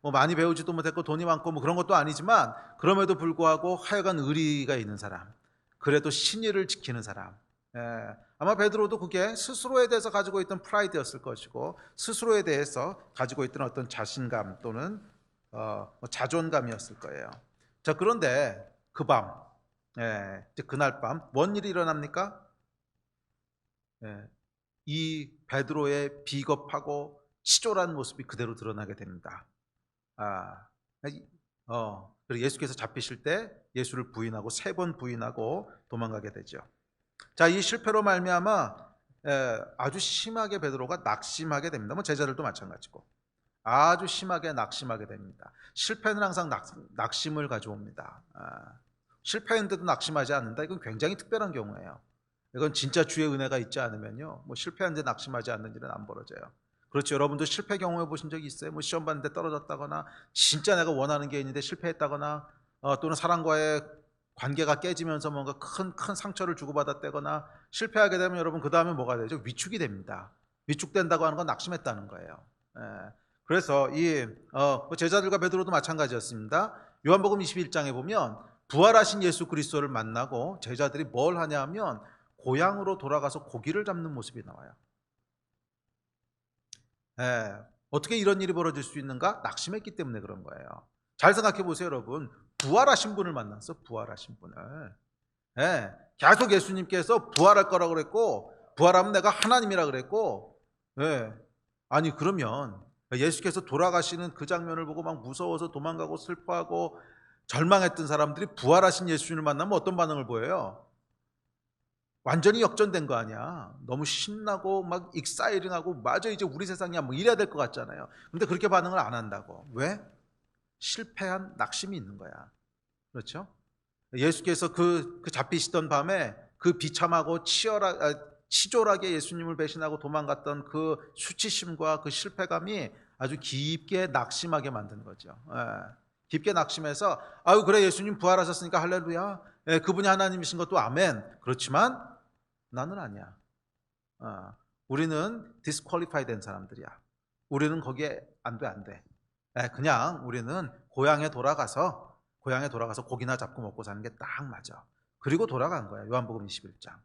뭐 많이 배우지도 못했고 돈이 많고 뭐 그런 것도 아니지만 그럼에도 불구하고 하여간 의리가 있는 사람, 그래도 신의를 지키는 사람. 아마 베드로도 그게 스스로에 대해서 가지고 있던 프라이드였을 것이고 스스로에 대해서 가지고 있던 어떤 자신감 또는 자존감이었을 거예요. 자, 그런데 그 밤, 그날 밤 뭔 일이 일어납니까? 이 베드로의 비겁하고 치졸한 모습이 그대로 드러나게 됩니다. 그리고 예수께서 잡히실 때 예수를 부인하고 세 번 부인하고 도망가게 되죠. 자, 이 실패로 말미암아 아주 심하게 베드로가 낙심하게 됩니다. 뭐 제자들도 마찬가지고 아주 심하게 낙심하게 됩니다. 실패는 항상 낙심을 가져옵니다. 실패했는데도 낙심하지 않는다. 이건 굉장히 특별한 경우예요. 이건 진짜 주의 은혜가 있지 않으면요, 뭐 실패했는데 낙심하지 않는 일은 안 벌어져요. 그렇죠. 여러분도 실패 경험해 보신 적이 있어요? 뭐 시험 봤는데 떨어졌다거나 진짜 내가 원하는 게 있는데 실패했다거나 또는 사람과의 관계가 깨지면서 뭔가 큰 상처를 주고받았다거나 실패하게 되면 여러분 그 다음에 뭐가 되죠? 위축이 됩니다. 위축된다고 하는 건 낙심했다는 거예요. 그래서 이 제자들과 베드로도 마찬가지였습니다. 요한복음 21장에 보면 부활하신 예수 그리스도를 만나고 제자들이 뭘 하냐 하면 고향으로 돌아가서 고기를 잡는 모습이 나와요. 어떻게 이런 일이 벌어질 수 있는가? 낙심했기 때문에 그런 거예요. 잘 생각해 보세요, 여러분. 부활하신 분을 만났어, 부활하신 분을. 계속 예수님께서 부활할 거라고 그랬고, 부활하면 내가 하나님이라 그랬고, 아니 그러면 예수께서 돌아가시는 그 장면을 보고 막 무서워서 도망가고 슬퍼하고 절망했던 사람들이 부활하신 예수님을 만나면 어떤 반응을 보여요? 완전히 역전된 거 아니야. 너무 신나고 막 익사이링하고 맞아 이제 우리 세상이야 뭐 이래야 될 것 같잖아요. 근데 그렇게 반응을 안 한다고. 왜? 실패한 낙심이 있는 거야. 그렇죠? 예수께서 그 잡히시던 밤에 그 비참하고 치졸하게 예수님을 배신하고 도망갔던 그 수치심과 그 실패감이 아주 깊게 낙심하게 만드는 거죠. 깊게 낙심해서 아유 그래 예수님 부활하셨으니까 할렐루야. 그분이 하나님이신 것도 아멘. 그렇지만 나는 아니야. 우리는 디스퀄리파이 된 사람들이야. 우리는 거기에 안 돼. 그냥 우리는 고향에 돌아가서 고기나 잡고 먹고 사는 게 딱 맞아. 그리고 돌아간 거야. 요한복음 21장.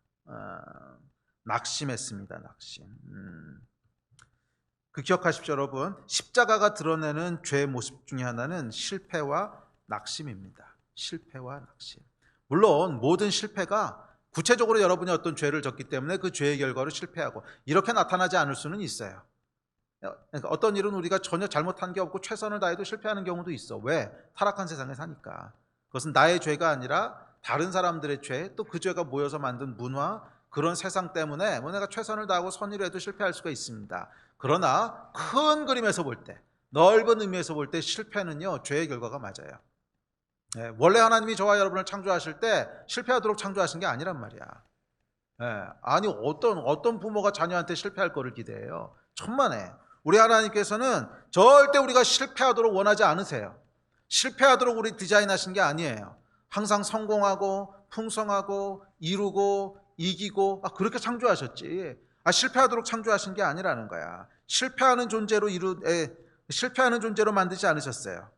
낙심했습니다. 낙심. 그 기억하십시오, 여러분. 십자가가 드러내는 죄의 모습 중에 하나는 실패와 낙심입니다. 실패와 낙심. 물론 모든 실패가 구체적으로 여러분이 어떤 죄를 졌기 때문에 그 죄의 결과로 실패하고 이렇게 나타나지 않을 수는 있어요. 그러니까 어떤 일은 우리가 전혀 잘못한 게 없고 최선을 다해도 실패하는 경우도 있어. 왜? 타락한 세상에 사니까. 그것은 나의 죄가 아니라 다른 사람들의 죄, 또 그 죄가 모여서 만든 문화, 그런 세상 때문에 내가 최선을 다하고 선의를 해도 실패할 수가 있습니다. 그러나 큰 그림에서 볼 때, 넓은 의미에서 볼 때 실패는요 죄의 결과가 맞아요. 원래 하나님이 저와 여러분을 창조하실 때 실패하도록 창조하신 게 아니란 말이야. 아니 어떤 부모가 자녀한테 실패할 거를 기대해요. 천만에. 우리 하나님께서는 절대 우리가 실패하도록 원하지 않으세요. 실패하도록 우리 디자인하신 게 아니에요. 항상 성공하고 풍성하고 이루고 이기고 그렇게 창조하셨지. 실패하도록 창조하신 게 아니라는 거야. 실패하는 존재로 만들지 않으셨어요.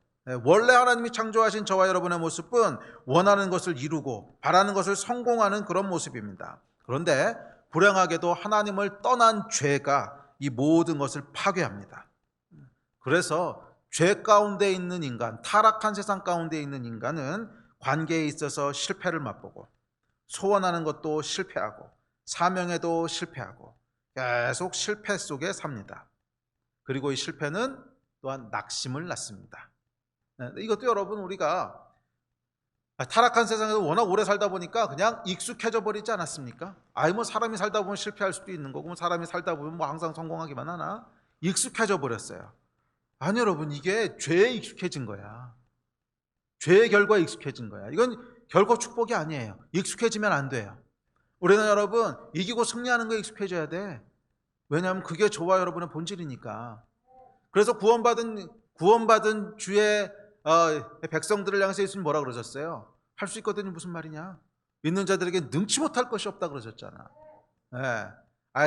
원래 하나님이 창조하신 저와 여러분의 모습은 원하는 것을 이루고 바라는 것을 성공하는 그런 모습입니다. 그런데 불행하게도 하나님을 떠난 죄가 이 모든 것을 파괴합니다. 그래서 죄 가운데 있는 인간, 타락한 세상 가운데 있는 인간은 관계에 있어서 실패를 맛보고 소원하는 것도 실패하고 사명에도 실패하고 계속 실패 속에 삽니다. 그리고 이 실패는 또한 낙심을 낳습니다. 이것도 여러분 우리가 타락한 세상에서 워낙 오래 살다 보니까 그냥 익숙해져 버리지 않았습니까? 뭐 사람이 살다 보면 실패할 수도 있는 거고 사람이 살다 보면 뭐 항상 성공하기만 하나? 익숙해져 버렸어요. 아니 여러분 이게 죄에 익숙해진 거야. 죄의 결과에 익숙해진 거야. 이건 결코 축복이 아니에요. 익숙해지면 안 돼요. 우리는 여러분 이기고 승리하는 거에 익숙해져야 돼. 왜냐하면 그게 저와 여러분의 본질이니까. 그래서 구원받은 주의 백성들을 향해서 예수님 뭐라 그러셨어요? 할 수 있거든요. 무슨 말이냐? 믿는 자들에게 능치 못할 것이 없다 그러셨잖아.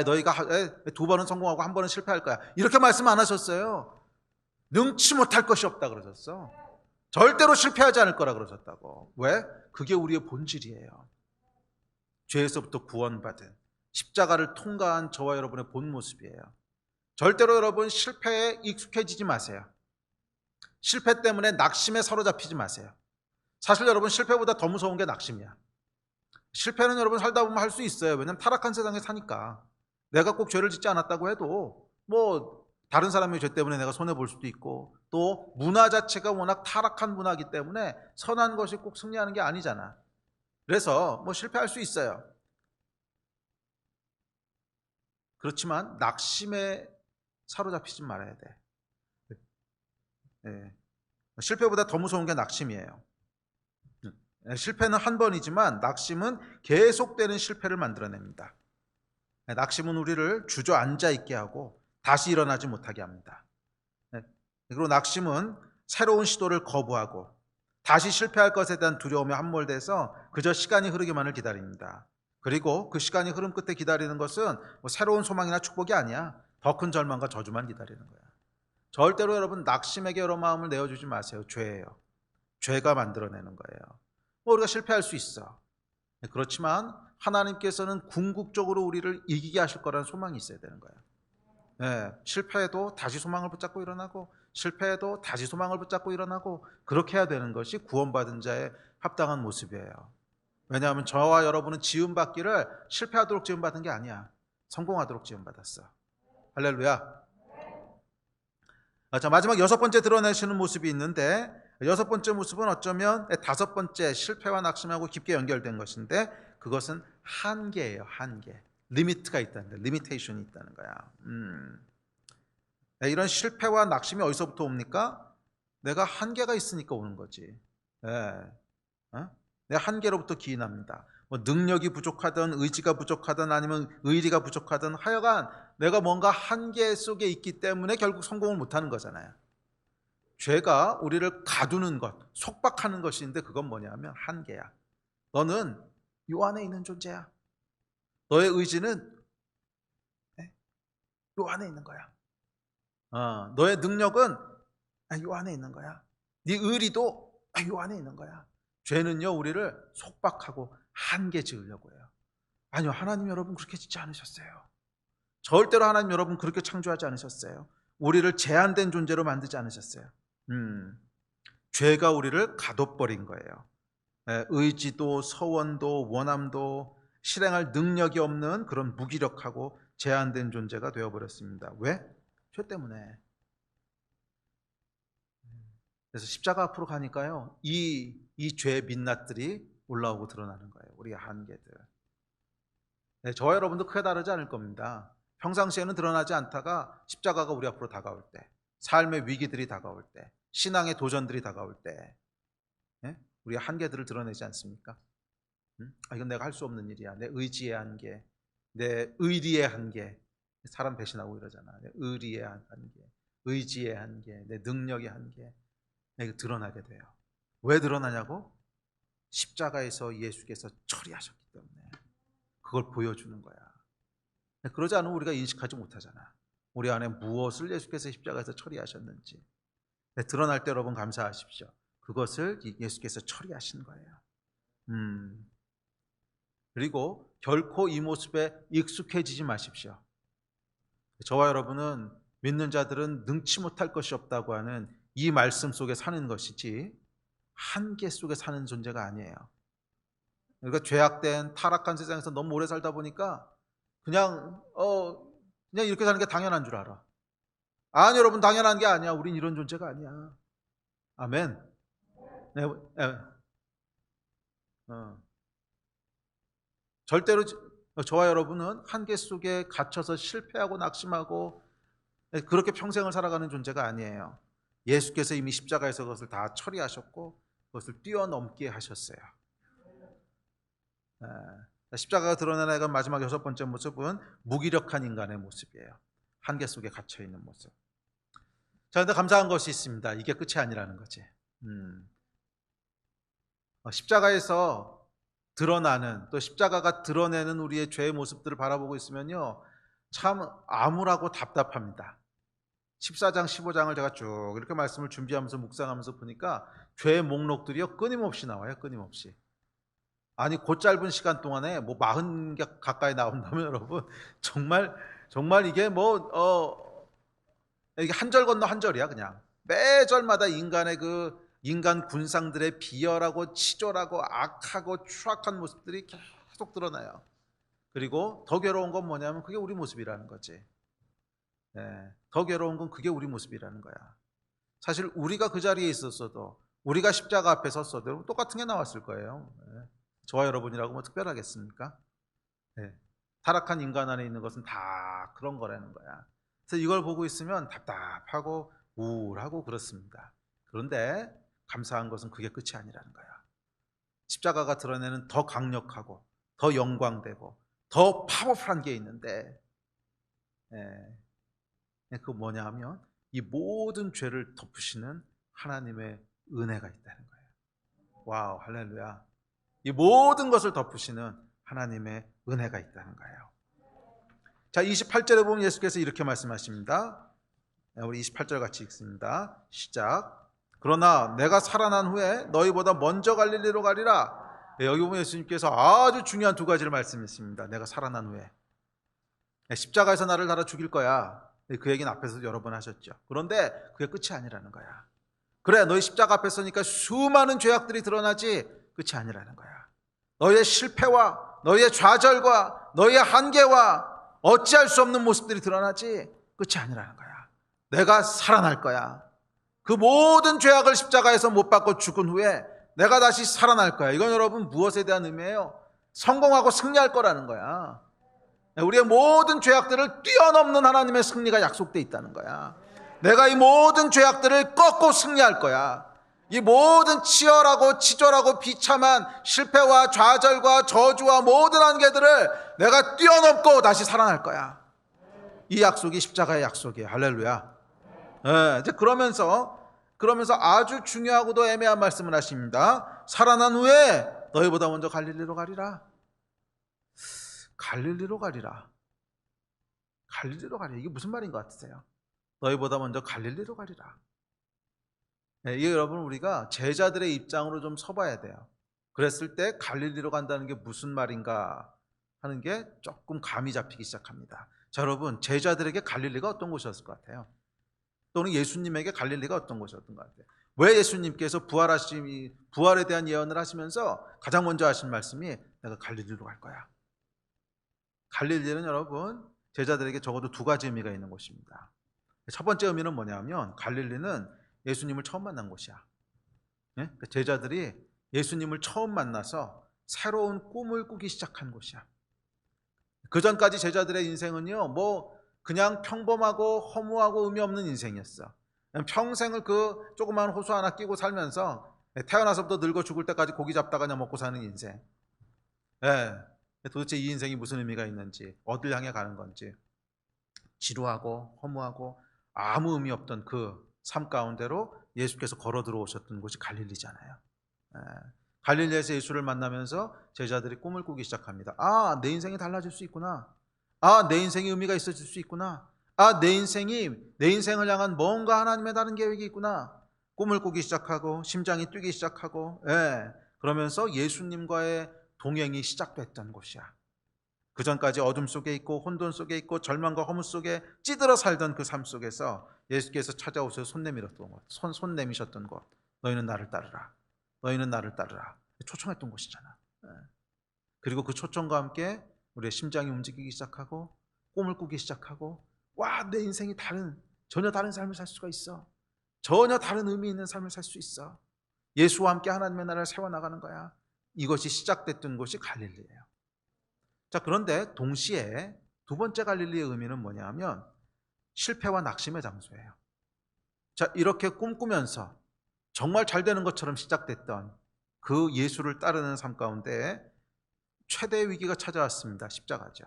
너희가 2번은 성공하고 1번은 실패할 거야. 이렇게 말씀 안 하셨어요. 능치 못할 것이 없다 그러셨어. 절대로 실패하지 않을 거라 그러셨다고. 왜? 그게 우리의 본질이에요. 죄에서부터 구원받은 십자가를 통과한 저와 여러분의 본 모습이에요. 절대로 여러분 실패에 익숙해지지 마세요. 실패 때문에 낙심에 사로잡히지 마세요. 사실 여러분 실패보다 더 무서운 게 낙심이야. 실패는 여러분 살다 보면 할 수 있어요. 왜냐하면 타락한 세상에 사니까. 내가 꼭 죄를 짓지 않았다고 해도 뭐 다른 사람의 죄 때문에 내가 손해볼 수도 있고 또 문화 자체가 워낙 타락한 문화이기 때문에 선한 것이 꼭 승리하는 게 아니잖아. 그래서 뭐 실패할 수 있어요. 그렇지만 낙심에 사로잡히지 말아야 돼. 실패보다 더 무서운 게 낙심이에요. 실패는 한 번이지만 낙심은 계속되는 실패를 만들어냅니다. 낙심은 우리를 주저앉아 있게 하고 다시 일어나지 못하게 합니다. 그리고 낙심은 새로운 시도를 거부하고 다시 실패할 것에 대한 두려움에 함몰돼서 그저 시간이 흐르기만을 기다립니다. 그리고 그 시간이 흐름 끝에 기다리는 것은 뭐 새로운 소망이나 축복이 아니야. 더 큰 절망과 저주만 기다리는 거야. 절대로 여러분 낙심에게 여러 마음을 내어주지 마세요. 죄예요. 죄가 만들어내는 거예요. 우리가 실패할 수 있어. 그렇지만 하나님께서는 궁극적으로 우리를 이기게 하실 거라는 소망이 있어야 되는 거예요. 실패해도 다시 소망을 붙잡고 일어나고 실패해도 다시 소망을 붙잡고 일어나고 그렇게 해야 되는 것이 구원받은 자의 합당한 모습이에요. 왜냐하면 저와 여러분은 지음받기를 실패하도록 지음받은 게 아니야. 성공하도록 지음받았어. 할렐루야. 자, 마지막 6번째 드러내시는 모습이 있는데 6번째 모습은 어쩌면 5번째 실패와 낙심하고 깊게 연결된 것인데 그것은 한계예요. 한계. 리미트가 있다는 거야. 리미테이션이 있다는 거야. 이런 실패와 낙심이 어디서부터 옵니까? 내가 한계가 있으니까 오는 거지. 내 한계로부터 기인합니다. 뭐 능력이 부족하든 의지가 부족하든 아니면 의리가 부족하든 하여간 내가 뭔가 한계 속에 있기 때문에 결국 성공을 못하는 거잖아요. 죄가 우리를 가두는 것, 속박하는 것인데 그건 뭐냐면 한계야. 너는 요 안에 있는 존재야. 너의 의지는 요 안에 있는 거야. 너의 능력은 요 안에 있는 거야. 네 의리도 요 안에 있는 거야. 죄는요 우리를 속박하고 한계 지으려고 해요. 아니요, 하나님 여러분 그렇게 짓지 않으셨어요. 절대로 하나님 여러분 그렇게 창조하지 않으셨어요. 우리를 제한된 존재로 만들지 않으셨어요. 죄가 우리를 가둬버린 거예요. 의지도 서원도 원함도 실행할 능력이 없는 그런 무기력하고 제한된 존재가 되어버렸습니다. 왜? 죄 때문에. 그래서 십자가 앞으로 가니까요 이 죄의 민낯들이 올라오고 드러나는 거예요. 우리의 한계들. 저와 여러분도 크게 다르지 않을 겁니다. 평상시에는 드러나지 않다가 십자가가 우리 앞으로 다가올 때, 삶의 위기들이 다가올 때, 신앙의 도전들이 다가올 때 우리의 한계들을 드러내지 않습니까? 이건 내가 할 수 없는 일이야. 내 의지의 한계, 내 의리의 한계. 사람 배신하고 이러잖아. 내 의리의 한계, 의지의 한계, 내 능력의 한계. 이게 드러나게 돼요. 왜 드러나냐고? 십자가에서 예수께서 처리하셨기 때문에 그걸 보여주는 거야. 그러지 않으면 우리가 인식하지 못하잖아. 우리 안에 무엇을 예수께서 십자가에서 처리하셨는지. 드러날 때 여러분 감사하십시오. 그것을 예수께서 처리하신 거예요. 그리고 결코 이 모습에 익숙해지지 마십시오. 저와 여러분은 믿는 자들은 능치 못할 것이 없다고 하는 이 말씀 속에 사는 것이지 한계 속에 사는 존재가 아니에요. 그러니까 죄악된 타락한 세상에서 너무 오래 살다 보니까 그냥 이렇게 사는 게 당연한 줄 알아. 아니 여러분, 당연한 게 아니야. 우린 이런 존재가 아니야. 아멘. 절대로 저와 여러분은 한계 속에 갇혀서 실패하고 낙심하고 그렇게 평생을 살아가는 존재가 아니에요. 예수께서 이미 십자가에서 그것을 다 처리하셨고 그것을 뛰어넘게 하셨어요. 십자가가 드러내는 마지막 6번째 모습은 무기력한 인간의 모습이에요. 한계 속에 갇혀있는 모습. 자, 그런데 감사한 것이 있습니다. 이게 끝이 아니라는 거지. 십자가에서 드러나는, 또 십자가가 드러내는 우리의 죄의 모습들을 바라보고 있으면요 참 암울하고 답답합니다. 14장 15장을 제가 쭉 이렇게 말씀을 준비하면서 묵상하면서 보니까 죄의 목록들이요 끊임없이 나와요. 끊임없이. 아니 그 짧은 시간 동안에 뭐 40개 가까이 나온다면 여러분 정말 이게 이게 한 절 건너 한 절이야. 그냥 매절마다 인간 군상들의 비열하고 치졸하고 악하고 추악한 모습들이 계속 드러나요. 그리고 더 괴로운 건 뭐냐면 그게 우리 모습이라는 거지. 더 괴로운 건 그게 우리 모습이라는 거야. 사실 우리가 그 자리에 있었어도, 우리가 십자가 앞에 섰어도 똑같은 게 나왔을 거예요. 저와 여러분이라고 뭐 특별하겠습니까? 타락한 인간 안에 있는 것은 다 그런 거라는 거야. 그래서 이걸 보고 있으면 답답하고 우울하고 그렇습니다. 그런데 감사한 것은 그게 끝이 아니라는 거야. 십자가가 드러내는 더 강력하고 더 영광되고 더 파워풀한 게 있는데 그 뭐냐 하면 이 모든 죄를 덮으시는 하나님의 은혜가 있다는 거예요. 와우, 할렐루야. 이 모든 것을 덮으시는 하나님의 은혜가 있다는 거예요. 자, 28절에 보면 예수께서 이렇게 말씀하십니다. 우리 28절 같이 읽습니다. 시작. 그러나 내가 살아난 후에 너희보다 먼저 갈릴리로 가리라. 여기 보면 예수님께서 아주 중요한 두 가지를 말씀했습니다. 내가 살아난 후에 십자가에서 나를 달아 죽일 거야. 그 얘기는 앞에서 여러 번 하셨죠. 그런데 그게 끝이 아니라는 거야. 그래, 너희 십자가 앞에 서니까 수많은 죄악들이 드러나지 끝이 아니라는 거야. 너희의 실패와 너희의 좌절과 너희의 한계와 어찌할 수 없는 모습들이 드러나지 끝이 아니라는 거야. 내가 살아날 거야. 그 모든 죄악을 십자가에서 못 받고 죽은 후에 내가 다시 살아날 거야. 이건 여러분 무엇에 대한 의미예요? 성공하고 승리할 거라는 거야. 우리의 모든 죄악들을 뛰어넘는 하나님의 승리가 약속되어 있다는 거야. 내가 이 모든 죄악들을 꺾고 승리할 거야. 이 모든 치열하고 치졸하고 비참한 실패와 좌절과 저주와 모든 한계들을 내가 뛰어넘고 다시 살아날 거야. 이 약속이 십자가의 약속이에요. 할렐루야. 이제 그러면서 아주 중요하고도 애매한 말씀을 하십니다. 살아난 후에 너희보다 먼저 갈릴리로 가리라. 갈릴리로 가리라. 갈릴리로 가리라. 이게 무슨 말인 것 같으세요? 너희보다 먼저 갈릴리로 가리라. 이게 여러분, 우리가 제자들의 입장으로 좀 서봐야 돼요. 그랬을 때 갈릴리로 간다는 게 무슨 말인가 하는 게 조금 감이 잡히기 시작합니다. 자, 여러분, 제자들에게 갈릴리가 어떤 곳이었을 것 같아요? 또는 예수님에게 갈릴리가 어떤 곳이었던 것 같아요? 왜 예수님께서 부활에 대한 예언을 하시면서 가장 먼저 하신 말씀이 내가 갈릴리로 갈 거야. 갈릴리는 여러분, 제자들에게 적어도 두 가지 의미가 있는 곳입니다. 첫 번째 의미는 뭐냐면 갈릴리는 예수님을 처음 만난 곳이야. 제자들이 예수님을 처음 만나서 새로운 꿈을 꾸기 시작한 곳이야. 그 전까지 제자들의 인생은요, 뭐 그냥 평범하고 허무하고 의미 없는 인생이었어. 평생을 그 조그만 호수 하나 끼고 살면서 태어나서부터 늙어 죽을 때까지 고기 잡다가 그냥 먹고 사는 인생. 도대체 이 인생이 무슨 의미가 있는지, 어딜 향해 가는 건지, 지루하고 허무하고 아무 의미 없던 그 삶 가운데로 예수께서 걸어 들어오셨던 곳이 갈릴리잖아요. 갈릴리에서 예수를 만나면서 제자들이 꿈을 꾸기 시작합니다. 아, 내 인생이 달라질 수 있구나. 아, 내 인생이 의미가 있어질 수 있구나. 아, 내 인생을 향한 뭔가 하나님의 다른 계획이 있구나. 꿈을 꾸기 시작하고 심장이 뛰기 시작하고, 그러면서 예수님과의 동행이 시작됐던 곳이야. 그 전까지 어둠 속에 있고 혼돈 속에 있고 절망과 허무 속에 찌들어 살던 그 삶 속에서 예수께서 찾아오셔서 손 내미셨던 곳. 너희는 나를 따르라. 너희는 나를 따르라. 초청했던 곳이잖아. 그리고 그 초청과 함께 우리의 심장이 움직이기 시작하고 꿈을 꾸기 시작하고, 와, 내 인생이 전혀 다른 삶을 살 수가 있어. 전혀 다른 의미 있는 삶을 살 수 있어. 예수와 함께 하나님의 나라를 세워나가는 거야. 이것이 시작됐던 곳이 갈릴리예요. 자, 그런데 동시에 두 번째 갈릴리의 의미는 뭐냐면 실패와 낙심의 장소예요. 자, 이렇게 꿈꾸면서 정말 잘 되는 것처럼 시작됐던 그 예수를 따르는 삶 가운데 최대의 위기가 찾아왔습니다. 십자가죠.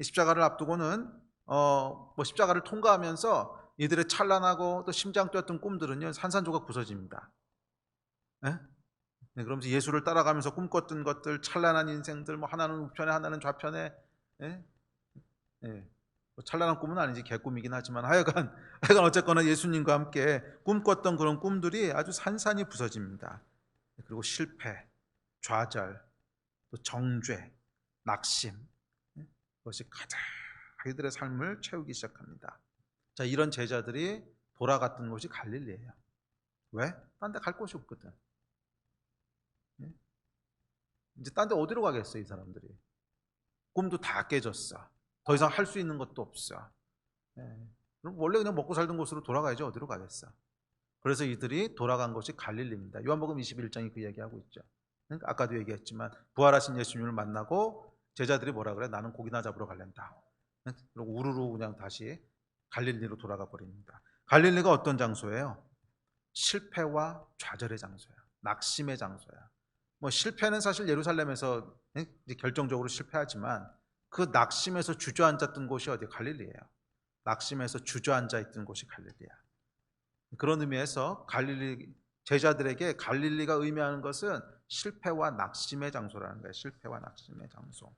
십자가를 앞두고는 십자가를 통과하면서 이들의 찬란하고 또 심장 뛰었던 꿈들은요, 산산조각 부서집니다. 그러면서 예수를 따라가면서 꿈꿨던 것들, 찬란한 인생들, 뭐 하나는 우편에 하나는 좌편에, 뭐 찬란한 꿈은 아니지, 개꿈이긴 하지만 하여간 어쨌거나 예수님과 함께 꿈꿨던 그런 꿈들이 아주 산산이 부서집니다. 그리고 실패, 좌절, 또 정죄, 낙심, 그것이 가장 그들의 삶을 채우기 시작합니다. 자, 이런 제자들이 돌아갔던 곳이 갈릴리예요. 왜? 딴 데 갈 곳이 없거든. 이제 딴 데 어디로 가겠어, 이 사람들이. 꿈도 다 깨졌어. 더 이상 할 수 있는 것도 없어. 그럼 원래 그냥 먹고 살던 곳으로 돌아가야지 어디로 가겠어. 그래서 이들이 돌아간 곳이 갈릴리입니다. 요한복음 21장이 그 얘기하고 있죠. 아까도 얘기했지만 부활하신 예수님을 만나고 제자들이 뭐라 그래? 나는 고기나 잡으러 갈랜다. 그리고 우르르 그냥 다시 갈릴리로 돌아가 버립니다. 갈릴리가 어떤 장소예요? 실패와 좌절의 장소야. 낙심의 장소야. 뭐 실패는 사실 예루살렘에서 결정적으로 실패하지만 그 낙심에서 주저앉았던 곳이 어디? 갈릴리예요. 낙심에서 주저앉아 있던 곳이 갈릴리야. 그런 의미에서 제자들에게 갈릴리가 의미하는 것은 실패와 낙심의 장소라는 거예요. 실패와 낙심의 장소.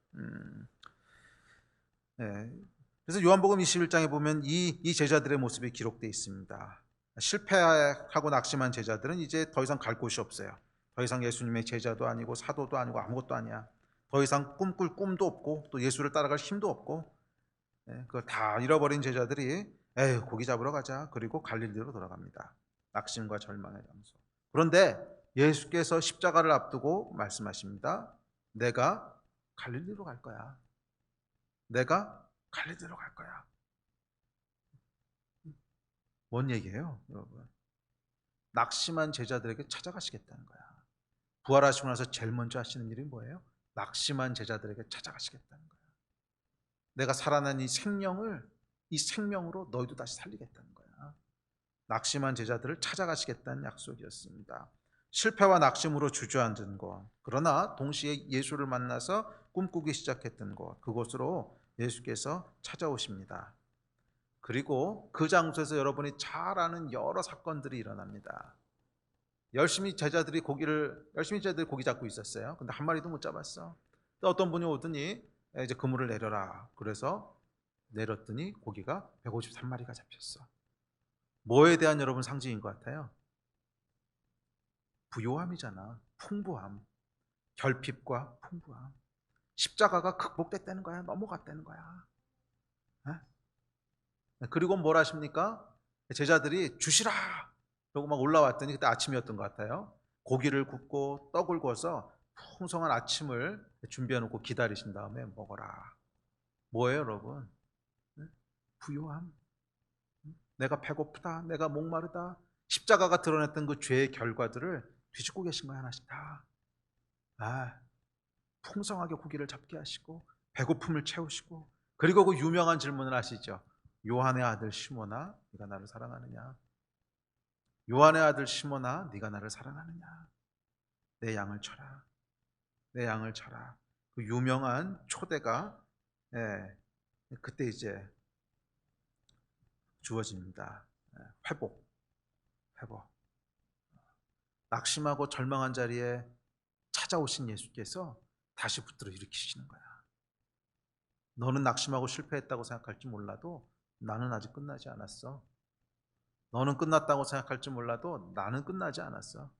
그래서 요한복음 21장에 보면 이 제자들의 모습이 기록되어 있습니다. 실패하고 낙심한 제자들은 이제 더 이상 갈 곳이 없어요. 더 이상 예수님의 제자도 아니고 사도도 아니고 아무것도 아니야. 더 이상 꿈꿀 꿈도 없고 또 예수를 따라갈 힘도 없고, 그걸 다 잃어버린 제자들이 에휴, 고기 잡으러 가자. 그리고 갈릴리로 돌아갑니다. 낙심과 절망의 장소. 그런데 예수께서 십자가를 앞두고 말씀하십니다. 내가 갈릴리로 갈 거야. 내가 갈릴리로 갈 거야. 뭔 얘기예요, 여러분? 낙심한 제자들에게 찾아가시겠다는 거야. 부활하시고 나서 제일 먼저 하시는 일이 뭐예요? 낙심한 제자들에게 찾아가시겠다는 거예요. 내가 살아난 이 생명을 이 생명으로 너희도 다시 살리겠다는 거야. 낙심한 제자들을 찾아가시겠다는 약속이었습니다. 실패와 낙심으로 주저앉은 곳, 그러나 동시에 예수를 만나서 꿈꾸기 시작했던 곳, 그곳으로 예수께서 찾아오십니다. 그리고 그 장소에서 여러분이 잘 아는 여러 사건들이 일어납니다. 열심히 제자들이 고기 잡고 있었어요. 근데 한 마리도 못 잡았어. 또 어떤 분이 오더니 이제 그물을 내려라. 그래서 내렸더니 고기가 153마리가 잡혔어. 뭐에 대한 여러분 상징인 것 같아요? 부요함이잖아. 풍부함. 결핍과 풍부함. 십자가가 극복됐다는 거야. 넘어갔다는 거야. 그리고 뭘 하십니까? 제자들이 주시라! 그러고 막 올라왔더니 그때 아침이었던 것 같아요. 고기를 굽고 떡을 구워서 풍성한 아침을 준비해 놓고 기다리신 다음에 먹어라. 뭐예요, 여러분? 부요함. 내가 배고프다, 내가 목마르다. 십자가가 드러냈던 그 죄의 결과들을 뒤집고 계신 거야, 하나씩 다. 풍성하게 고기를 잡게 하시고 배고픔을 채우시고, 그리고 그 유명한 질문을 하시죠. 요한의 아들 시몬아, 네가 나를 사랑하느냐? 요한의 아들 시몬아, 네가 나를 사랑하느냐? 내 양을 쳐라. 내 양을 쳐라. 그 유명한 초대가 그때 이제 주어집니다. 회복. 낙심하고 절망한 자리에 찾아오신 예수께서 다시 붙들어 일으키시는 거야. 너는 낙심하고 실패했다고 생각할지 몰라도 나는 아직 끝나지 않았어. 너는 끝났다고 생각할지 몰라도 나는 끝나지 않았어.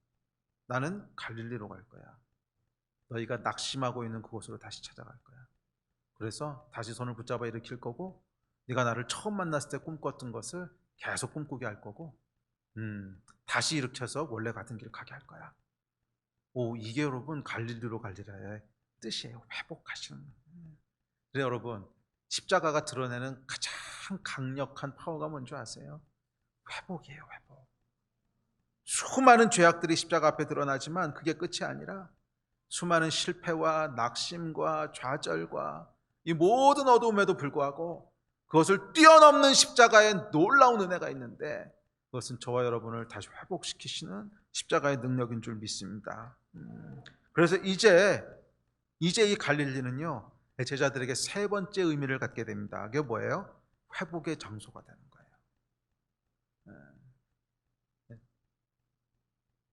나는 갈릴리로 갈 거야. 너희가 낙심하고 있는 그곳으로 다시 찾아갈 거야. 그래서 다시 손을 붙잡아 일으킬 거고, 네가 나를 처음 만났을 때 꿈꿨던 것을 계속 꿈꾸게 할 거고, 다시 일으켜서 원래 같은 길 가게 할 거야. 이게 여러분 갈릴리로 갈리라의 뜻이에요. 회복하시는. 그래서 여러분, 십자가가 드러내는 가장 강력한 파워가 뭔지 아세요? 회복이에요. 회복. 수많은 죄악들이 십자가 앞에 드러나지만 그게 끝이 아니라 수많은 실패와 낙심과 좌절과 이 모든 어두움에도 불구하고 그것을 뛰어넘는 십자가의 놀라운 은혜가 있는데, 그것은 저와 여러분을 다시 회복시키시는 십자가의 능력인 줄 믿습니다. 그래서 이제 이 갈릴리는요, 제자들에게 세 번째 의미를 갖게 됩니다. 그게 뭐예요? 회복의 장소가 되는 거예요.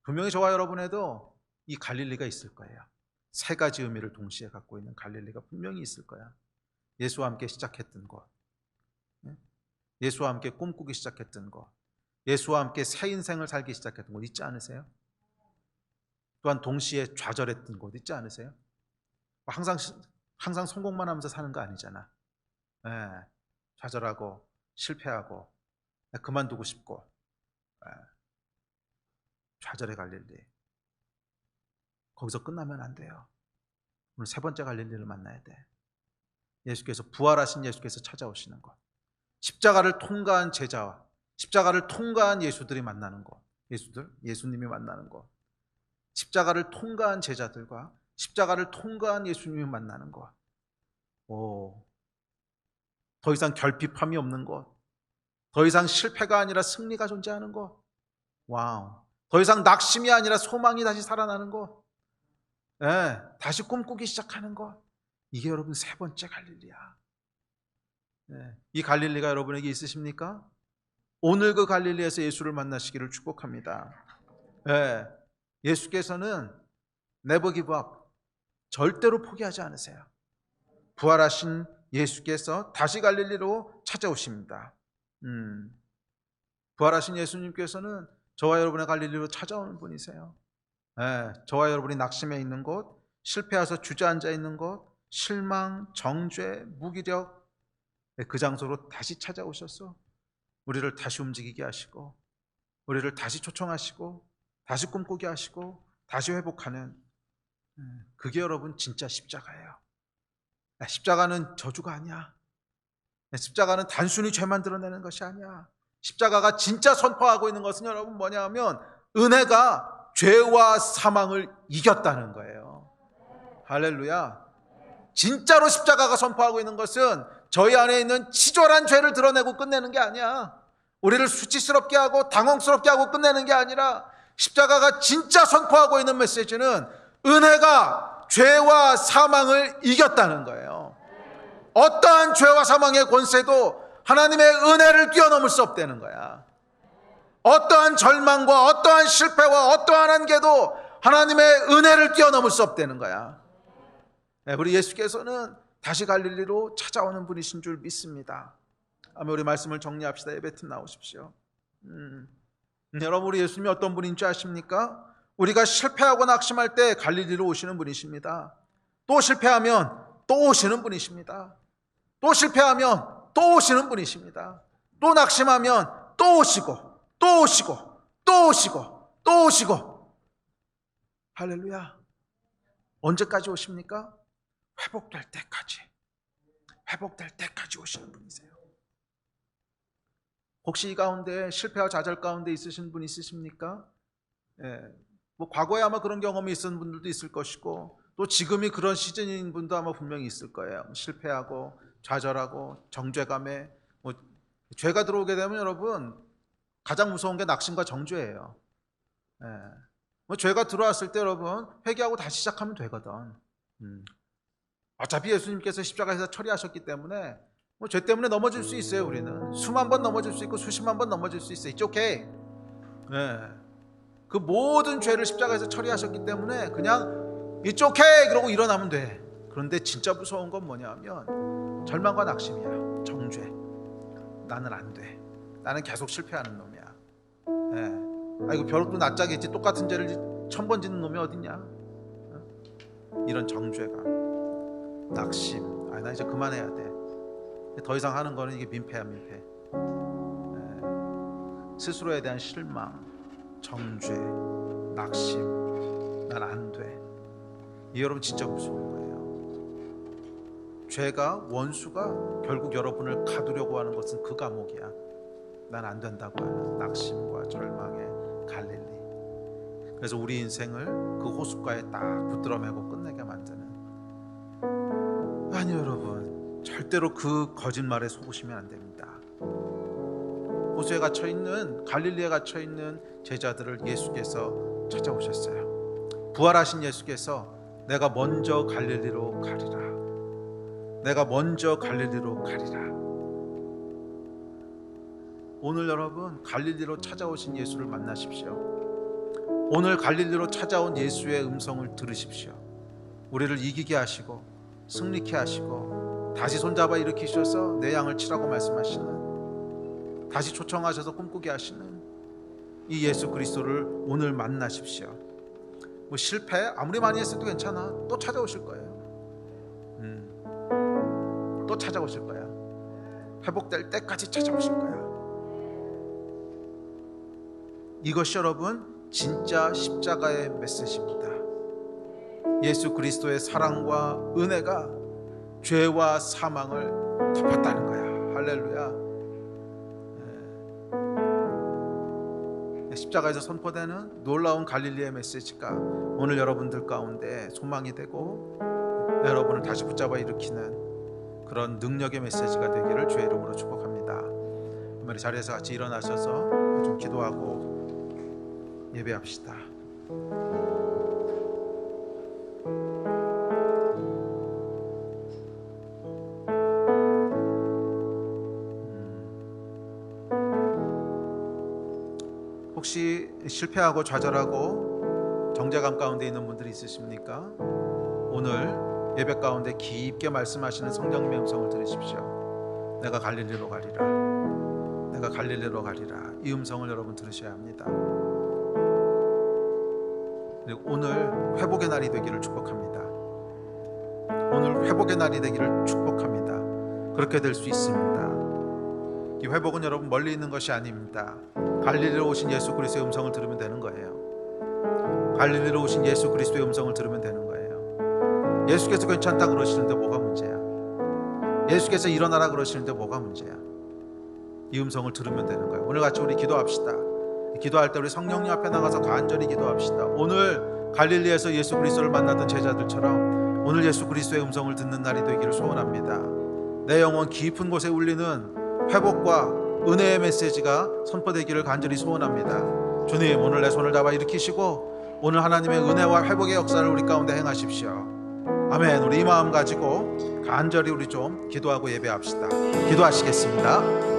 분명히 저와 여러분에도 이 갈릴리가 있을 거예요. 세 가지 의미를 동시에 갖고 있는 갈릴리가 분명히 있을 거야. 예수와 함께 시작했던 것, 예수와 함께 꿈꾸기 시작했던 것, 예수와 함께 새 인생을 살기 시작했던 것 있지 않으세요? 또한 동시에 좌절했던 것 있지 않으세요? 항상 성공만 하면서 사는 거 아니잖아. 좌절하고 실패하고 그만두고 싶고, 좌절의 갈릴리. 거기서 끝나면 안 돼요. 오늘 세 번째 갈릴리를 만나야 돼. 예수께서, 부활하신 예수께서 찾아오시는 것, 십자가를 통과한 제자와 십자가를 통과한 예수들이 만나는 것, 예수님이 만나는 것, 십자가를 통과한 제자들과 십자가를 통과한 예수님이 만나는 것. 더 이상 결핍함이 없는 것, 더 이상 실패가 아니라 승리가 존재하는 것, 와우. 더 이상 낙심이 아니라 소망이 다시 살아나는 것, 다시 꿈꾸기 시작하는 것. 이게 여러분 세 번째 갈릴리야. 이 갈릴리가 여러분에게 있으십니까? 오늘 그 갈릴리에서 예수를 만나시기를 축복합니다. 예수께서는 never give up, 절대로 포기하지 않으세요. 부활하신 예수께서 다시 갈릴리로 찾아오십니다. 부활하신 예수님께서는 저와 여러분의 갈릴리로 찾아오는 분이세요. 저와 여러분이 낙심해 있는 곳, 실패해서 주저앉아 있는 곳, 실망, 정죄, 무기력, 그 장소로 다시 찾아오셔서 우리를 다시 움직이게 하시고, 우리를 다시 초청하시고, 다시 꿈꾸게 하시고, 다시 회복하는, 그게 여러분 진짜 십자가예요. 십자가는 저주가 아니야. 십자가는 단순히 죄만 드러내는 것이 아니야. 십자가가 진짜 선포하고 있는 것은 여러분 뭐냐 하면, 은혜가 죄와 사망을 이겼다는 거예요. 할렐루야. 진짜로 십자가가 선포하고 있는 것은 저희 안에 있는 치졸한 죄를 드러내고 끝내는 게 아니야. 우리를 수치스럽게 하고 당혹스럽게 하고 끝내는 게 아니라, 십자가가 진짜 선포하고 있는 메시지는 은혜가 죄와 사망을 이겼다는 거예요. 어떠한 죄와 사망의 권세도 하나님의 은혜를 뛰어넘을 수 없다는 거야. 어떠한 절망과 어떠한 실패와 어떠한 한계도 하나님의 은혜를 뛰어넘을 수 없다는 거야. 우리 예수께서는 다시 갈릴리로 찾아오는 분이신 줄 믿습니다. 아멘. 우리 말씀을 정리합시다. 예배팀 나오십시오. 여러분, 우리 예수님이 어떤 분인 줄 아십니까? 우리가 실패하고 낙심할 때 갈릴리로 오시는 분이십니다. 또 실패하면 또 오시는 분이십니다. 또 실패하면 또 오시는 분이십니다. 또 낙심하면 또 오시고 또 오시고 또 오시고 또 오시고. 할렐루야. 언제까지 오십니까? 회복될 때까지 오시는 분이세요. 혹시 이 가운데 실패와 좌절 가운데 있으신 분 있으십니까? 뭐 과거에 아마 그런 경험이 있은 분들도 있을 것이고, 또 지금이 그런 시즌인 분도 아마 분명히 있을 거예요. 실패하고 좌절하고 정죄감에, 죄가 들어오게 되면 여러분 가장 무서운 게 낙심과 정죄예요. 죄가 들어왔을 때 여러분 회개하고 다시 시작하면 되거든. 어차피 예수님께서 십자가에서 처리하셨기 때문에 죄 때문에 넘어질 수 있어요. 우리는 수만 번 넘어질 수 있고 수십만 번 넘어질 수 있어요. It's okay. 그 모든 죄를 십자가에서 처리하셨기 때문에 그냥 It's okay 그러고 일어나면 돼. 그런데 진짜 무서운 건 뭐냐면 절망과 낙심이야. 정죄. 나는 안 돼. 나는 계속 실패하는 놈이야. 아이고 벼룩도 낯짝이지 똑같은 죄를 1000번 짓는 놈이 어딨냐. 이런 정죄감, 낙심. 나 이제 그만해야 돼. 더 이상 하는 거는 이게 민폐야, 민폐. 스스로에 대한 실망, 정죄, 낙심. 난 안 돼. 이 여러분 진짜 무서운 거예요. 죄가, 원수가 결국 여러분을 가두려고 하는 것은 그 감옥이야. 난 안 된다고 하는 낙심과 절망의 갈릴리. 그래서 우리 인생을 그 호숫가에 딱 붙들어 매고 끝내게 만드는. 아니 여러분, 절대로 그 거짓말에 속으시면 안 됩니다. 호수에 갇혀있는, 갈릴리에 갇혀있는 제자들을 예수께서 찾아오셨어요. 부활하신 예수께서 내가 먼저 갈릴리로 가리라. 내가 먼저 갈릴리로 가리라. 오늘 여러분 갈릴리로 찾아오신 예수를 만나십시오. 오늘 갈릴리로 찾아온 예수의 음성을 들으십시오. 우리를 이기게 하시고 승리케 하시고 다시 손잡아 일으키셔서 내 양을 치라고 말씀하시는, 다시 초청하셔서 꿈꾸게 하시는 이 예수 그리스도를 오늘 만나십시오. 뭐 실패 아무리 많이 했어도 괜찮아. 또 찾아오실 거예요. 또 찾아오실 거야. 회복될 때까지 찾아오실 거야. 이것이 여러분 진짜 십자가의 메시지입니다. 예수 그리스도의 사랑과 은혜가 죄와 사망을 덮었다는 거야. 할렐루야. 십자가에서 선포되는 놀라운 갈릴리의 메시지가 오늘 여러분들 가운데 소망이 되고 여러분을 다시 붙잡아 일으키는 그런 능력의 메시지가 되기를 주의 이름으로 축복합니다. 우리 자리에서 같이 일어나셔서 좀 기도하고 예배합시다. 혹시 실패하고 좌절하고 정죄감 가운데 있는 분들이 있으십니까? 오늘 예배 가운데 깊게 말씀하시는 성령님의 음성을 들으십시오. 내가 갈릴리로 가리라. 내가 갈릴리로 가리라. 이 음성을 여러분 들으셔야 합니다. 그리고 오늘 회복의 날이 되기를 축복합니다. 오늘 회복의 날이 되기를 축복합니다. 그렇게 될 수 있습니다. 이 회복은 여러분 멀리 있는 것이 아닙니다. 갈릴리로 오신 예수 그리스도의 음성을 들으면 되는 거예요. 갈릴리로 오신 예수 그리스도의 음성을 들으면 되는 거예요. 예수께서 괜찮다 그러시는데 뭐가 문제야? 예수께서 일어나라 그러시는데 뭐가 문제야? 이 음성을 들으면 되는 거예요. 오늘 같이 우리 기도합시다. 기도할 때 우리 성령님 앞에 나가서 간절히 기도합시다. 오늘 갈릴리에서 예수 그리스도를 만나던 제자들처럼 오늘 예수 그리스도의 음성을 듣는 날이 되기를 소원합니다. 내 영혼 깊은 곳에 울리는 회복과 은혜의 메시지가 선포되기를 간절히 소원합니다. 주님, 오늘 내 손을 잡아 일으키시고 오늘 하나님의 은혜와 회복의 역사를 우리 가운데 행하십시오. 아멘. 우리 이 마음 가지고 간절히 우리 좀 기도하고 예배합시다. 기도하시겠습니다.